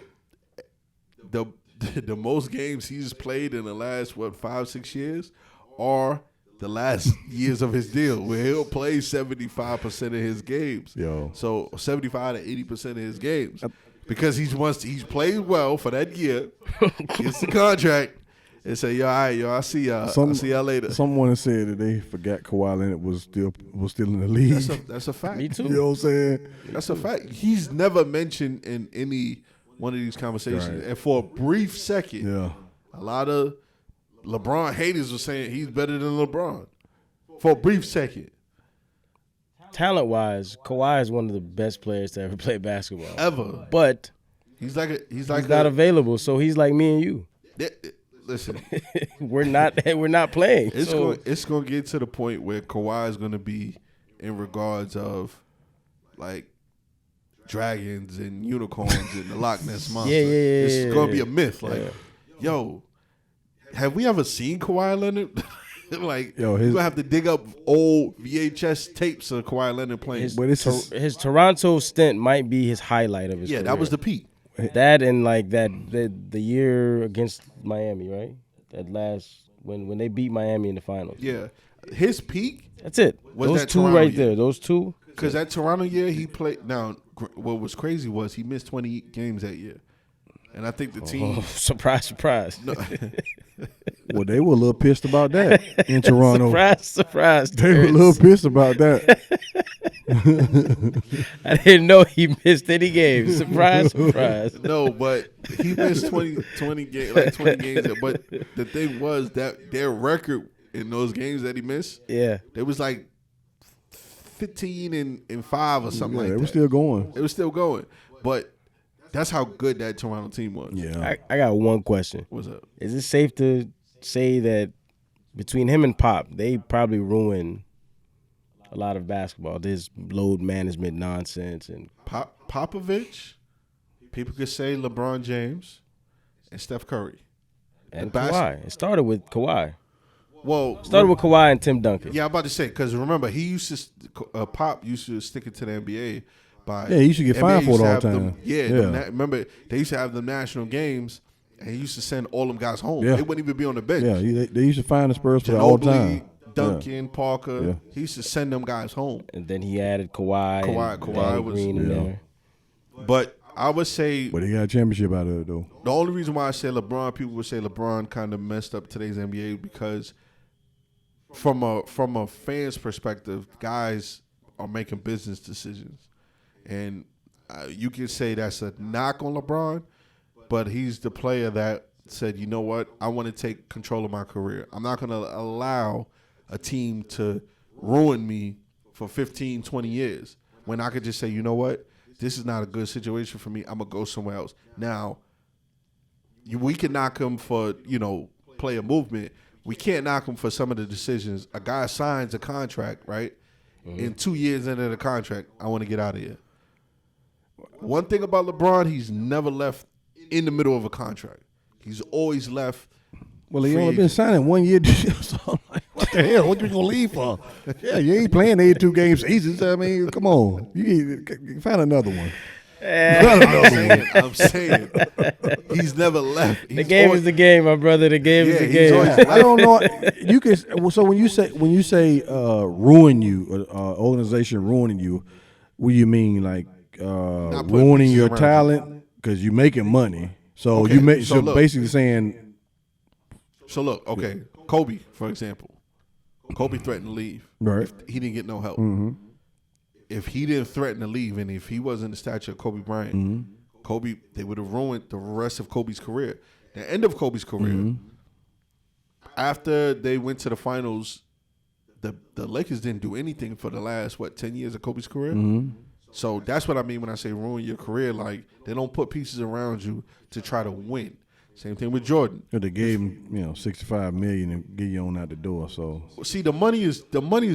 The most games he's played in the last 5-6 years are the last years of his deal, where he'll play 75% of his games. Yo. So 75 to 80% of his games. Because he's played well for that year, gets the contract, and say, all right, I see y'all. I'll see y'all later. Someone said that they forgot Kawhi Leonard was still in the league. That's a fact. Me too. You know what I'm saying? That's a fact. He's never mentioned in any one of these conversations. Right. And for a brief second, Yeah. a lot of LeBron haters were saying he's better than LeBron. For a brief second. Talent-wise, Kawhi is one of the best players to ever play basketball. Ever. But He's he's not available, so he's like me and you. Listen, we're not playing. it's going to get to the point where Kawhi is going to be in regards of like dragons and unicorns and the Loch Ness monster. Yeah. It's going to be a myth. Like, yo, have we ever seen Kawhi Leonard? Like, yo, you're going to have to dig up old VHS tapes of Kawhi Leonard playing. His Toronto stint might be his highlight of his career. That was the peak. That and like the year against Miami, right? That last when they beat Miami in the finals. Yeah. His peak. That's it. Was those that two Toronto right year. there. Those two. Because that Toronto year, he played. Now, what was crazy was he missed 20 games that year. And I think the team. Surprise. No, Well, they were a little pissed about that in Toronto. Surprise. They were a little pissed about that. I didn't know he missed any games. Surprise. no, but he missed 20 games, like 20 games. But the thing was that their record in those games that he missed, Yeah. they was like 15 and 5 or something like that. They were still going. It was still going. But that's how good that Toronto team was. Yeah. I got one question. What's up? Is it safe to say that between him and Pop, they probably ruined a lot of basketball. This load management nonsense and Popovich. People could say LeBron James and Steph Curry. and Kawhi. It started with Kawhi. Well, Started with Kawhi and Tim Duncan. Yeah, I'm about to say, because remember, he used to Pop used to stick it to the NBA by. Yeah, he used to get fined for it all the time. Remember they used to have the national games, and he used to send all them guys home. Yeah. They wouldn't even be on the bench. Yeah, they used to find the Spurs for that all the Ginobili, time. Duncan, Parker. He used to send them guys home. And then he added Kawhi. Kawhi was Green in there. But I would say But he got a championship out of it though. the only reason why I say LeBron, people would say LeBron kind of messed up today's NBA because from a fan's perspective, guys are making business decisions, and you can say that's a knock on LeBron, but he's the player that said, you know what, I want to take control of my career. I'm not going to allow a team to ruin me for 15, 20 years when I could just say, you know what, this is not a good situation for me. I'm going to go somewhere else. Now, we can knock him for, player movement. We can't knock him for some of the decisions. A guy signs a contract, right? Mm-hmm. In 2 years into the contract, I want to get out of here. One thing about LeBron, he's never left in the middle of a contract. He's always left. Well, he only been signing 1 year. So I'm like, what the hell? What you gonna leave for? Yeah, you ain't playing 82 games seasons. I mean, come on, you find another one. I'm saying he's never left. The game is the game, my brother. The game is the game. I don't know. You can. So when you say ruin you, organization ruining you, what do you mean, like ruining your talent because you're making money? So okay, so basically saying. So look, okay, Kobe, for example. Kobe threatened to leave. Right. He didn't get no help. Mm-hmm. If he didn't threaten to leave, and if he wasn't the stature of Kobe Bryant, mm-hmm. Kobe, they would have ruined the rest of Kobe's career. The end of Kobe's career, mm-hmm. after they went to the finals, the Lakers didn't do anything for the last 10 years of Kobe's career. Mm-hmm. So that's what I mean when I say ruin your career. Like, they don't put pieces around you to try to win. Same thing with Jordan. They gave him, $65 million and get you on out the door. So see, the money is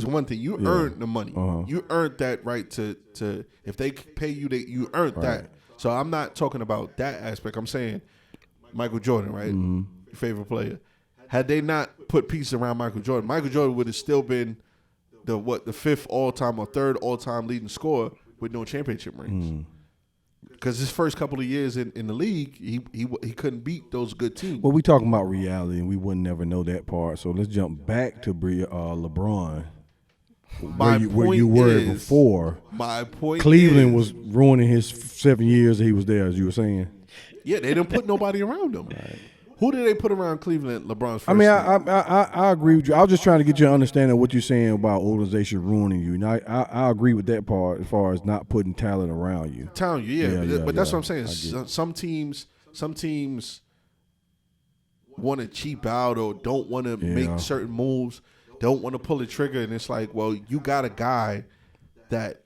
one thing. You earned the money. Uh-huh. You earned that right to if they pay you, you earned that. So I'm not talking about that aspect. I'm saying Michael Jordan, right? Mm-hmm. Your favorite player. Had they not put pieces around Michael Jordan would have still been the fifth all-time or third all-time leading scorer with no championship rings. Mm-hmm. Because his first couple of years in the league, he couldn't beat those good teams. Well, we talking about reality, and we wouldn't never know that part. So let's jump back to LeBron, where you were before. My point Cleveland was ruining his 7 years that he was there, as you were saying. Yeah, they didn't put nobody around him. Right. Who did they put around Cleveland? LeBron's first I mean, I agree with you. I was just trying to get you to understand what you're saying about organization ruining you. And I agree with that part as far as not putting talent around you. Telling you, but that's what I'm saying. Some teams want to cheap out or don't want to make certain moves, don't want to pull the trigger, and it's like, well, you got a guy that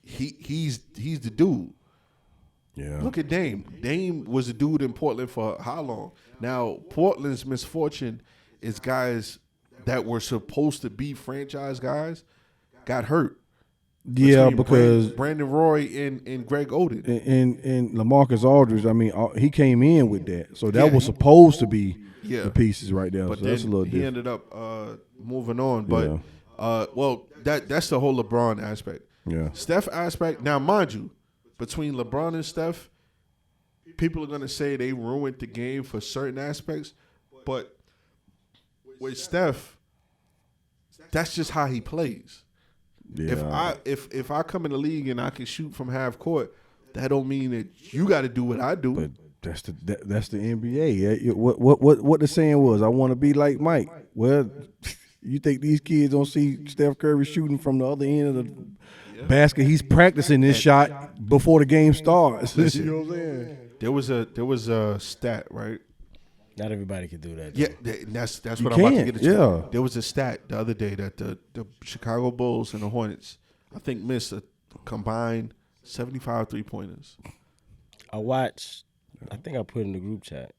he's the dude. Yeah. Look at Dame. Dame was a dude in Portland for how long? Now, Portland's misfortune is guys that were supposed to be franchise guys got hurt. Yeah, because Brandon Roy and Greg Oden and LaMarcus Aldridge. I mean, he came in with that, so that was supposed to be the pieces right there. But so that's a little different. He ended up moving on. But that's the whole LeBron aspect. Yeah, Steph aspect. Now, mind you, between LeBron and Steph, people are gonna say they ruined the game for certain aspects, but with Steph, that's just how he plays. Yeah. If I come in the league and I can shoot from half court, that don't mean that you got to do what I do. But that's the NBA. Yeah. What the saying was? I want to be like Mike. Well, you think these kids don't see Steph Curry shooting from the other end of the basket? He's practicing this shot before the game starts. Listen, you know what I'm saying? There was a stat, right? Not everybody can do that. Yeah, that's what I'm about to get into. Yeah. There was a stat the other day that the Chicago Bulls and the Hornets, I think, missed a combined 75 3-pointers. I watched. I think I put in the group chat.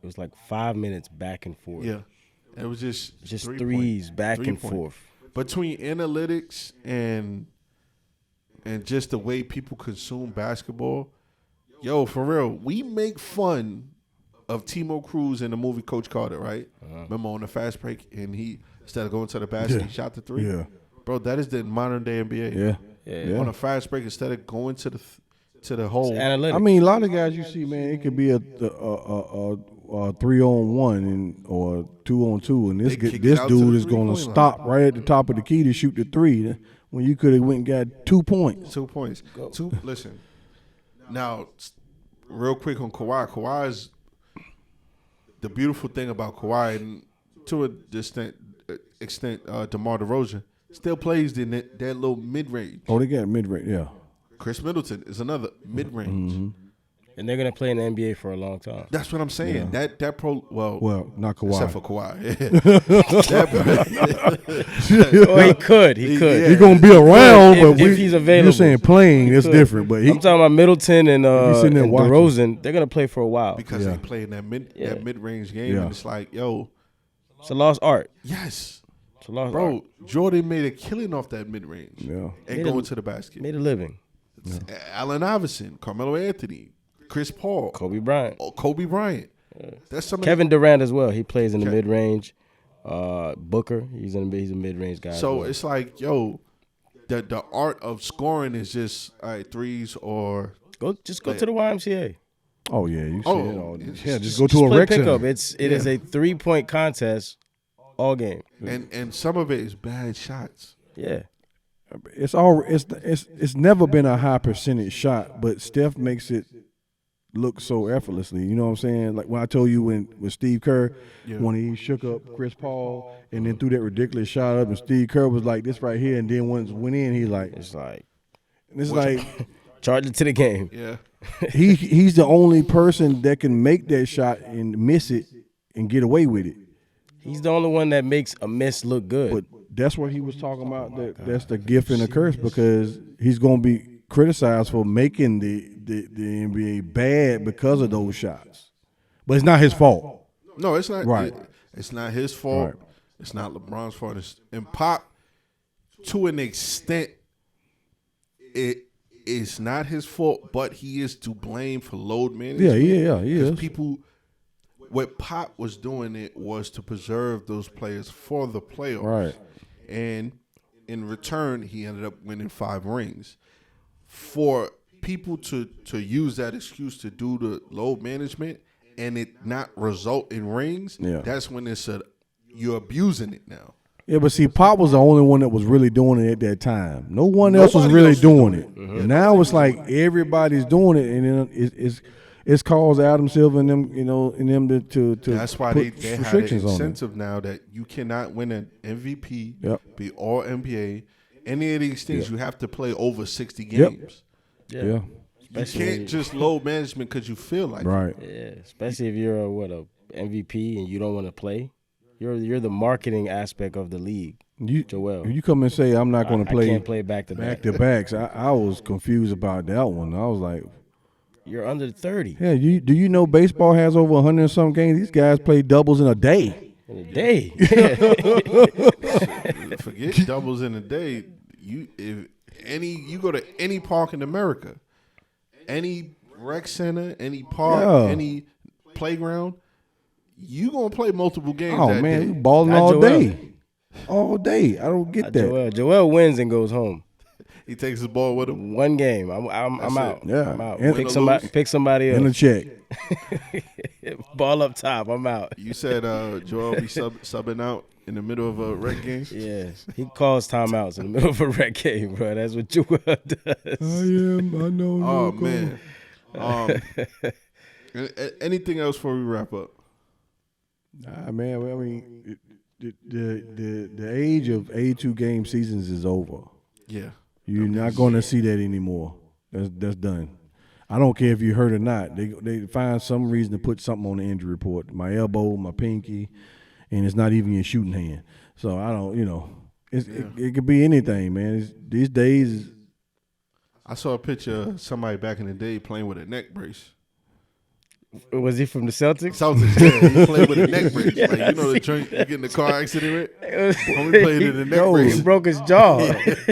It was like 5 minutes back and forth. Yeah. It was just threes back and forth. Between analytics and just the way people consume basketball. Yo, for real, we make fun of Timo Cruz in the movie Coach Carter, right? Remember on the fast break, and he instead of going to the basket, he shot the three. Yeah, bro, that is the modern day NBA. Yeah. On a fast break, instead of going to the hole. Analytics. I mean, a lot of guys you see, man, it could be a 3-on-1 or 2-on-2, and this dude is going to stop right at the top of the key to shoot the three when you could have went and got 2 points. 2 points. Listen, now, real quick on Kawhi. Kawhi's the beautiful thing about Kawhi, and to a distant extent, DeMar DeRozan still plays in that little mid range. Oh, they got mid range, yeah. Chris Middleton is another mid range. Mm-hmm. And they're going to play in the NBA for a long time. That's what I'm saying. Yeah. Well, not Kawhi. except for Kawhi. He could. He could. He's going to be around, if but he's available. You're saying playing, it's different. But I'm talking about Middleton and watching. DeRozan. They're going to play for a while. Because they play in that mid range game, and it's like, yo. It's a lost art. Yes. It's a lost Bro, art. Jordan made a killing off that mid range. Yeah. And going to the basket. Made a living. Allen Iverson, Carmelo Anthony, Chris Paul, Kobe Bryant. Kobe Bryant. That's some Kevin Durant as well. He plays in the mid range. Booker, he's a mid range guy. So it's like, yo, the art of scoring is just threes or go to the YMCA. Oh yeah, you see it all. Yeah, just go Just to a play rec pickup. center. It is a 3-point contest all game. and some of it is bad shots. Yeah. It's never been a high percentage shot, but Steph makes it look so effortlessly. You know what I'm saying? Like when I told you with Steve Kerr, when he shook up Chris Paul and then threw that ridiculous shot up, and Steve Kerr was like this right here, and then once it went in, he's like, It's like charge it to the game. Yeah. he's the only person that can make that shot and miss it and get away with it. He's the only one that makes a miss look good. But that's what he was talking about. That's the gift and the curse, because he's going to be criticized for making the NBA bad because of those shots. But it's not his fault. No, it's not. Right. It's not his fault. Right. It's not LeBron's fault. And Pop, to an extent, it's not his fault, but he is to blame for load management. Yeah, he is. People, what Pop was doing it was to preserve those players for the playoffs. Right. And in return, he ended up winning 5 rings. For people to use that excuse to do the load management and it not result in rings, that's when you're abusing it now. Yeah, but see, Pop was the only one that was really doing it at that time. No one else was really doing it. Mm-hmm. Now it's like everybody's doing it, and then it's caused Adam Silver and them, to that's why put they had an incentive now that you cannot win an MVP, be All NBA, any of these things. You have to play over 60 games. Yeah. You can't just load management because you feel like right. it. Yeah, especially if you're a MVP and you don't want to play. You're the marketing aspect of the league. Joel. You come and say I'm not going to play. I can't play back to backs. I was confused about that one. I was like, you're under 30. Yeah. Do you know baseball has over 100 and some games? These guys play doubles in a day. In a day. Forget doubles in a day. You go to any park in America, any rec center, any park, any playground, you gonna play multiple games. Oh that man, day. you balling all day. All day. I don't get that. Joel wins and goes home. He takes his ball with him. One game. I'm out. Yeah. I'm out. And Pick somebody else. In a check. Ball up top. I'm out. You said Joel be subbing out in the middle of a rec game? Yeah. He calls timeouts in the middle of a rec game, bro. That's what Joel does. I know. Oh man. Anything else before we wrap up? Nah, man. I mean, the age of 82 game seasons is over. Yeah. You're not going to see that anymore. That's done. I don't care if you hurt or not. They find some reason to put something on the injury report. My elbow, my pinky, and it's not even your shooting hand. So I don't, it could be anything, man. These days. I saw a picture of somebody back in the day playing with a neck brace. Was he from the Celtics? Celtics, yeah. He played with a neck brace. Like, you know the joint you get in the car accident with? Homie played in a neck brace. He broke his jaw.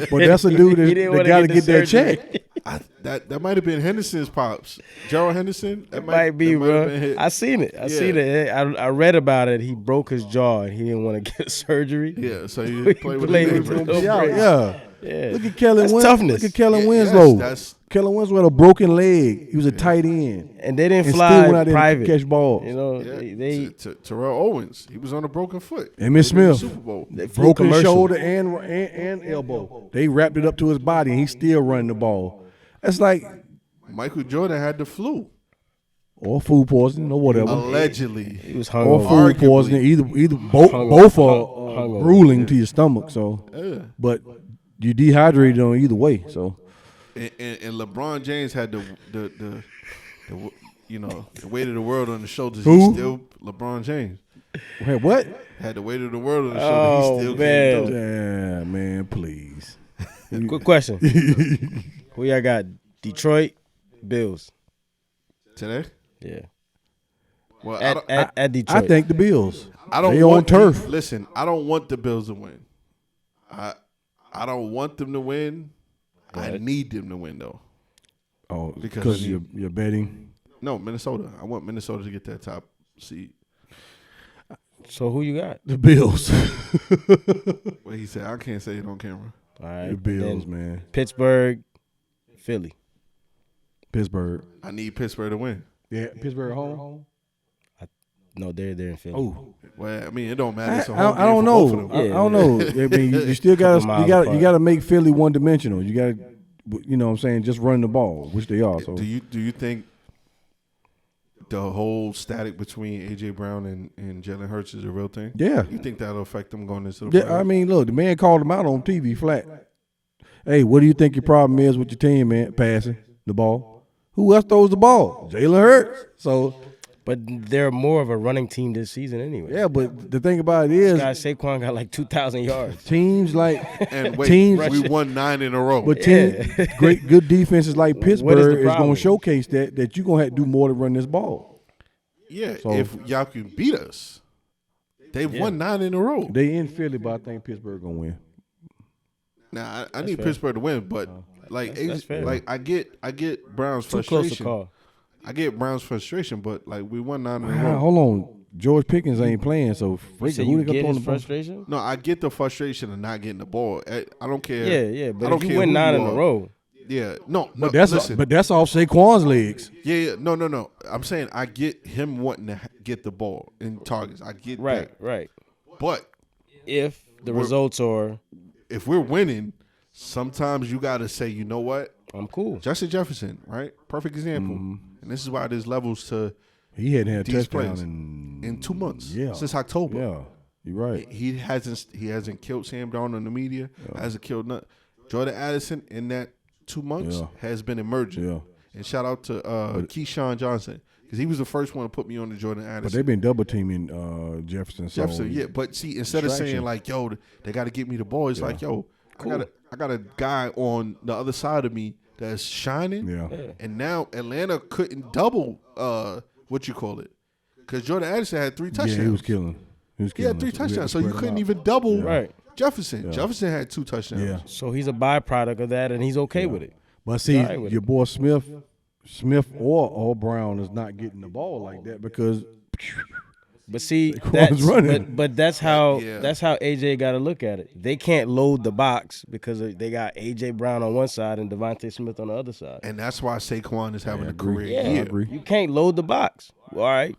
But that's a dude He that, didn't that wanna got to get get the that surgery. check. That might have been Henderson's pops. Gerald Henderson? It might be, that might have bro. been his. I seen it. I read about it. He broke his jaw and he didn't want to get surgery. Yeah, so he played with a played neck with brace. the- Yeah. Yeah. Look at Kellen That's Winslow. toughness. Look at Kellen Yeah, Winslow. yes, that's- Kellen Winslow had a broken leg. He was a tight end. And they didn't And fly still went out there private. and catch balls. You know, Yeah. they Terrell Owens, he was on a broken foot. Emmitt They won the Smith. Super Bowl. flew Broken commercial. shoulder and elbow. They wrapped it up to his body, and he's still running the ball. That's like Michael Jordan had the flu, or food poisoning or whatever, allegedly. He was or hungover. food Arguably. poisoning. Either both are Hungover. grueling to your stomach. So, Yeah. but you dehydrated on either way. So And LeBron James had the you know, the weight of the world on his shoulders. Who? He still LeBron James hey, what? had the weight of the world on his Oh, shoulders. He still man. can't do it. Yeah, man, please. Quick question. Who y'all got? Detroit, Bills. Today. Yeah. Well, I don't, At Detroit. I think the Bills. I don't they want on turf. Listen, I don't want the Bills to win. I don't want them to win. I need them to win though. Oh, Because because you're betting. No, Minnesota. I want Minnesota to get that top seed. So who you got? The Bills. What he said, I can't say it on camera. All right. The Bills, then man. Pittsburgh, Philly. Pittsburgh. I need Pittsburgh to win. Yeah, Pittsburgh home. No, they're in Philly. Oh, Well, I mean, it don't matter. I It's a home don't game for know. both of them. I don't know. I mean, you still Couple miles got apart. to make Philly one dimensional. You got to, you know what I'm saying, just run the ball, which they are. So Do you think the whole static between AJ Brown and Jalen Hurts is a real thing? yeah. You think that'll affect them going into the Yeah, playoffs? I mean, look, the man called him out on TV flat. Hey, what do you think your problem is with your team, man? Passing the ball. Who else throws the ball? Jalen Hurts. So But they're more of a running team this season anyway. yeah, but the thing about it is, Guys, Saquon got like 2,000 yards. teams like And wait, teams, we won 9 in a row. but good defenses like What is Pittsburgh the is going problem? to showcase that you're going to have to do more to run this ball. yeah, So- if y'all can beat us, they've won 9 in a row. They in Philly, but I think Pittsburgh going to win. Now I need fair. Pittsburgh to win, but like that's fair. like I get Brown's Too close to frustration. call. I get Brown's frustration, but like we won 9 in a Ah, row. hold on, George Pickens ain't playing, so You say who you they gonna get throw his the ball? frustration? No, I get the frustration of not getting the ball. I don't care. Yeah. I But don't if you care win who 9 you in a are. row, Yeah, no, But that's listen. off Saquon's legs. Yeah, no. I'm saying I get him wanting to get the ball in targets. I get right. that. But If the results are, if we're winning, sometimes you got to say, you know what? I'm cool. Justin Jefferson, right? Perfect example. And this is why there's levels to He hadn't had a these touchdown plays in 2 months. Yeah. Since October. Yeah, you're right. He hasn't killed Sam Darnold in the media. Hasn't killed none. Jordan Addison in that 2 months Yeah. has been emerging. Yeah. And shout out to Keyshawn Johnson because he was the first one to put me on the Jordan Addison. But they've been double teaming Jefferson. So Jefferson, yeah. But see, instead of saying Distraction. like, "Yo, they got to get me the ball," it's like, "Yo, I got a guy on the other side of me that's shining." Yeah. And now Atlanta couldn't double what you call it because Jordan Addison had 3 touchdowns. Yeah, he was killing. He had 3 touchdowns, so you couldn't even double Jefferson. Jefferson had 2 touchdowns. Yeah. So he's a byproduct of that, and he's okay with it. But see, All right with your boy Smith or Brown is not getting the ball like that because But see, Saquon's running. but that's how Yeah. AJ got to look at it. They can't load the box because they got AJ Brown on one side and Devontae Smith on the other side. And that's why Saquon is having a agree. career Yeah, I year. agree. you can't load the box. All right,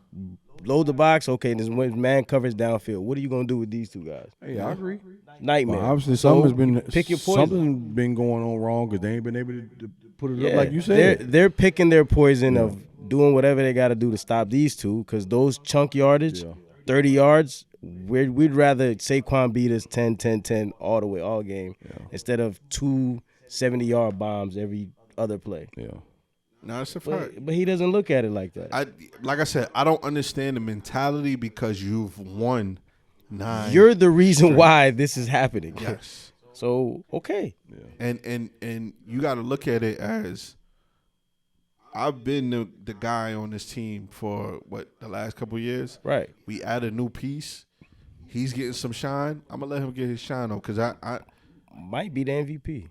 load the box. Okay, this man coverage downfield. What are you gonna do with these 2 guys? Hey, I agree. Nightmare. Well, obviously, So, something has been pick your poison. something been going on wrong because they ain't been able to put it Yeah, up like you said. they're picking their poison of doing whatever they got to do to stop these 2 because those chunk yardage, 30 yards, we'd rather Saquon beat us 10 all the way, all game, instead of 2 70-yard bombs every other play. Yeah. No, it's a fact. But he doesn't look at it like that. Like I said, I don't understand the mentality because you've won 9. You're the reason why this is happening. yes, So, okay. and you got to look at it as I've been the guy on this team for the last couple of years. Right. We add a new piece. He's getting some shine. I'm gonna let him get his shine though, because I might be the MVP.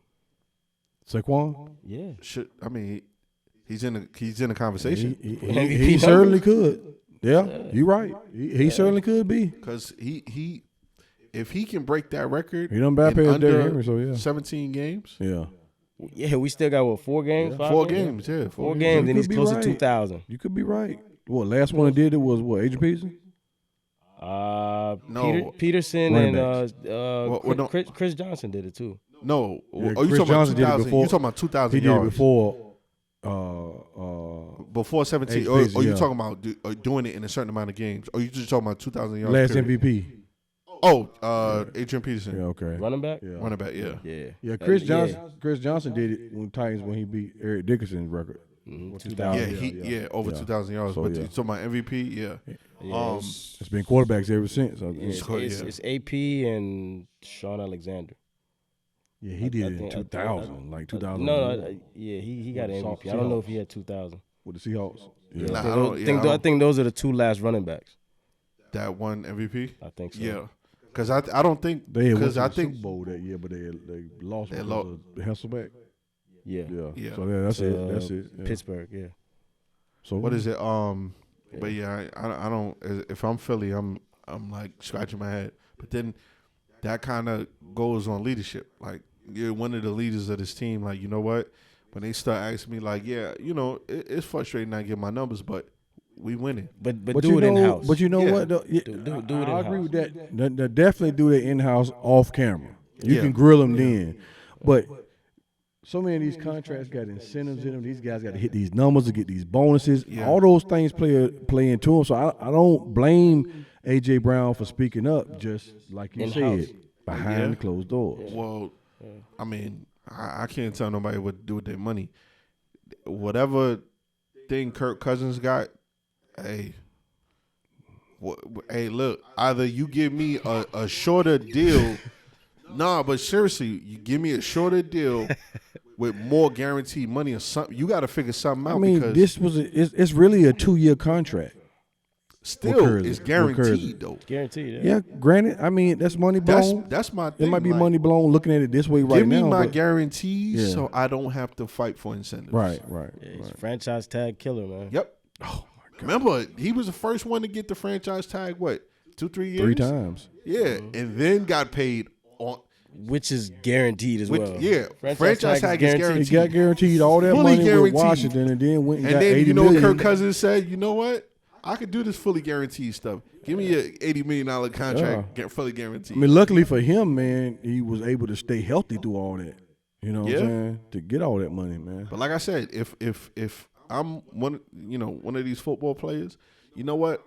Saquon? Yeah. He's in the conversation. He certainly could. Yeah, you're right. He certainly could be. Because he if he can break that record, He done bypassed under Derrick Henry, so yeah. 17 games. Yeah. Yeah, we still got 4 games? 4 games, yeah. 4 games, and he's be close right. to 2,000. You could be right. What, last one that did it was what, Adrian Peterson? No. Peterson Running and Chris Johnson did it too. No. Yeah, Are you Chris talking Johnson did it about 2,000? before. You talking about 2,000 He yards? did it before. Before 17. Adrian Or Peterson, you yeah. talking about doing it in a certain amount of games? Or you just talking about 2,000 yards? Last period? MVP. Oh, Adrian Peterson. Yeah, okay. Running back? Yeah. Running back, yeah. Yeah. Yeah, Chris Johnson did it when he beat Eric Dickerson's record. Mhm, 2000. Yeah, over 2,000 yards. So, but yeah. you talking about MVP? Yeah. Yeah, It's been quarterbacks ever since. it's AP and Sean Alexander. Yeah, he did I it in think- 2000, like 2000. No, he got an MVP. I don't know if he had 2,000. With the Seahawks. Yeah. Nah, I think those are the 2 last running backs. That one MVP? I think so. Yeah. Because I don't think They had went because to I the think Super Bowl that year, but they lost They because lost. of Hasselbeck. Yeah. Yeah. So yeah, that's To, it. That's it. Yeah. Pittsburgh, yeah. So what is it? But yeah, I don't. If I'm Philly, I'm like scratching my head. But then that kind of goes on leadership. Like you're one of the leaders of this team. Like you know what? When they start asking me, like, yeah, it's frustrating not getting my numbers, but we winning. But But do it in house. But you know Yeah. what? Though? Yeah, Do it I in-house. agree with that. They definitely do it in house, off camera. You Yeah. can grill them then, but so many of these contracts got incentives in them. These guys got to hit these numbers to get these bonuses. Yeah. All those things play into them. So I don't blame AJ Brown for speaking up. Just like you In-house. said, behind Yeah. closed doors. Well, I mean, I can't tell nobody what to do with their money. Whatever thing Kirk Cousins got, hey, look, either you give me a shorter deal. Nah, but seriously, you give me a shorter deal with more guaranteed money or something. You got to figure something out. I mean, because this was it's really a 2-year contract. still Curry. it's With Curry. guaranteed though. Guaranteed. Yeah, granted. I mean, that's money blown. That's my thing. It might be like, money blown looking at it this way right Give me now. my but- guarantees Yeah. so I don't have to fight for incentives. Right. Yeah, he's a franchise tag killer, man. Yep. Oh my God. Remember, he was the first one to get the franchise tag. What, 2-3 years? 3 times. Yeah, and then got paid on. Which is guaranteed as well. Yeah, franchise tag is guaranteed. He got guaranteed all that Fully money guaranteed. with Washington, and then went and, And got then 80 you know what million. Kirk Cousins said? You know what? I could do this fully guaranteed stuff. Give me a $80 million contract, fully guaranteed. I mean, luckily for him, man, he was able to stay healthy through all that. You know what Yeah. I'm saying? To get all that money, man. But like I said, if I'm one of these football players, you know what?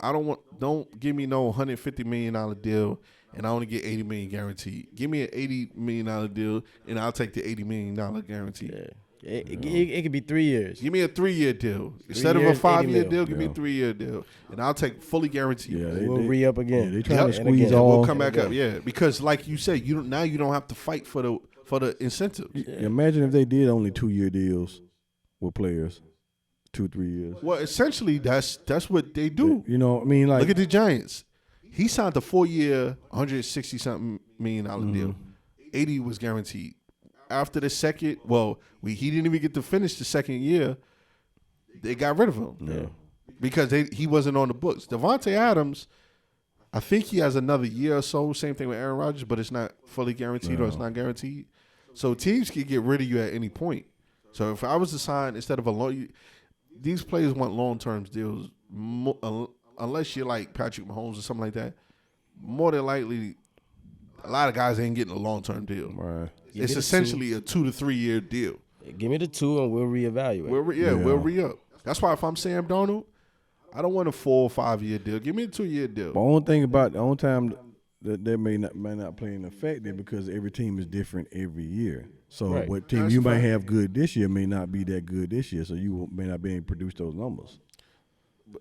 Don't give me no $150 million deal and I only get $80 million guaranteed. Give me an $80 million deal and I'll take the $80 million guarantee. Yeah. It could be 3 years. Give me a 3-year deal instead of a years, 5-year 80 deal. Give me a Yeah. 3-year deal, and I'll take fully guaranteed. Yeah, We'll re-up again. Yeah, they trying to Yep. squeeze And all. We'll come back again. up, yeah, because like you said, you don't have to fight for the incentives. Imagine if they did only 2-year deals with players, 2-3 years. Well, essentially, that's what they do. You know, I mean, like Look at the Giants. He signed a 4-year, $160-something million deal. 80 was guaranteed. After the second, he didn't even get to finish the second year. They got rid of him. Yeah. Because he wasn't on the books. Devontae Adams, I think he has another year or so. Same thing with Aaron Rodgers, but it's not fully guaranteed or it's not guaranteed. So teams can get rid of you at any point. So if I was to sign instead of a long, these players want long-term deals. Unless you're like Patrick Mahomes or something like that, more than likely, a lot of guys ain't getting a long-term deal. right. It's essentially a 2 to 3 year deal. Give me the 2 and we'll reevaluate. We'll re-up. That's why if I'm Sam Darnold, I don't want a 4 or 5 year deal. Give me a 2-year deal. The only time that may not play an effect is because every team is different every year. So Right. what team That's you a might fact. have good this year may not be that good this year. So you may not be able to produce those numbers.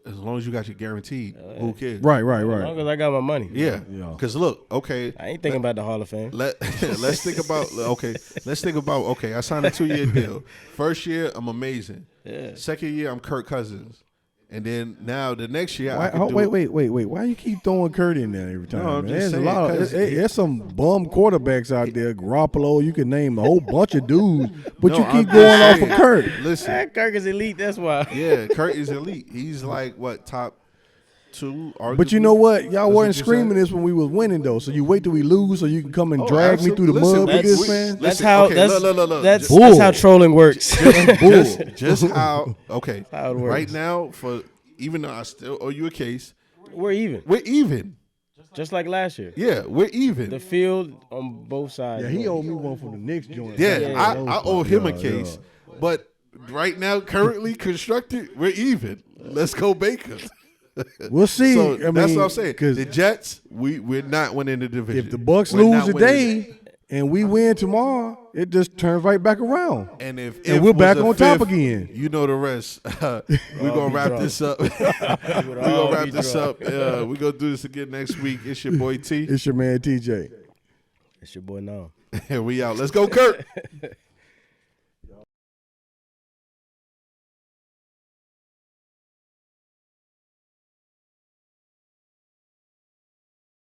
As long as you got your guaranteed, who cares? Right. As long as I got my money. Yeah. Yeah. Because look, okay. I ain't thinking about the Hall of Fame. Let's think about I signed a 2-year deal. First year, I'm amazing. Yeah. Second year, I'm Kirk Cousins. And then now the next year, Wait. Why you keep throwing Kurt in there every time? No, I'm man? just There's saying, a lot. 'cause There's some bum quarterbacks out there. Garoppolo, you can name a whole bunch of dudes, but No, you I'm keep going off saying, of Kurt. Listen, Kirk is elite. That's why. yeah, Kurt is elite. He's like what, top 2? Arguably? But you know what? Y'all That's weren't what you screaming said? this when we was winning though. So you wait till we lose so you can come and Oh, drag me through the absolutely. mud with Listen, this man. That's Listen, how. okay, That's look. that's Bull. how trolling works. just how okay. how it works. Right now, for even though I still owe you a case, We're even, we're even. just like last year. Yeah, we're even. The field on both sides. Yeah, he owed me one for the Knicks joint. Yeah, I owe him a Yeah, case. yeah. But right now, currently constructed, we're even. Let's go Baker. We'll see. So I mean, that's what I'm saying. Because The Jets, we're not winning the division. if the Bucks We're lose not winning today and we win tomorrow, it just turns right back around. and if we're was back a on top fifth, again. You know the rest. We're gonna be wrap drunk. this up. We're gonna wrap this up. We're gonna do this again next week. It's your boy T. It's your man TJ. It's your boy now. And we out. Let's go, Kurt.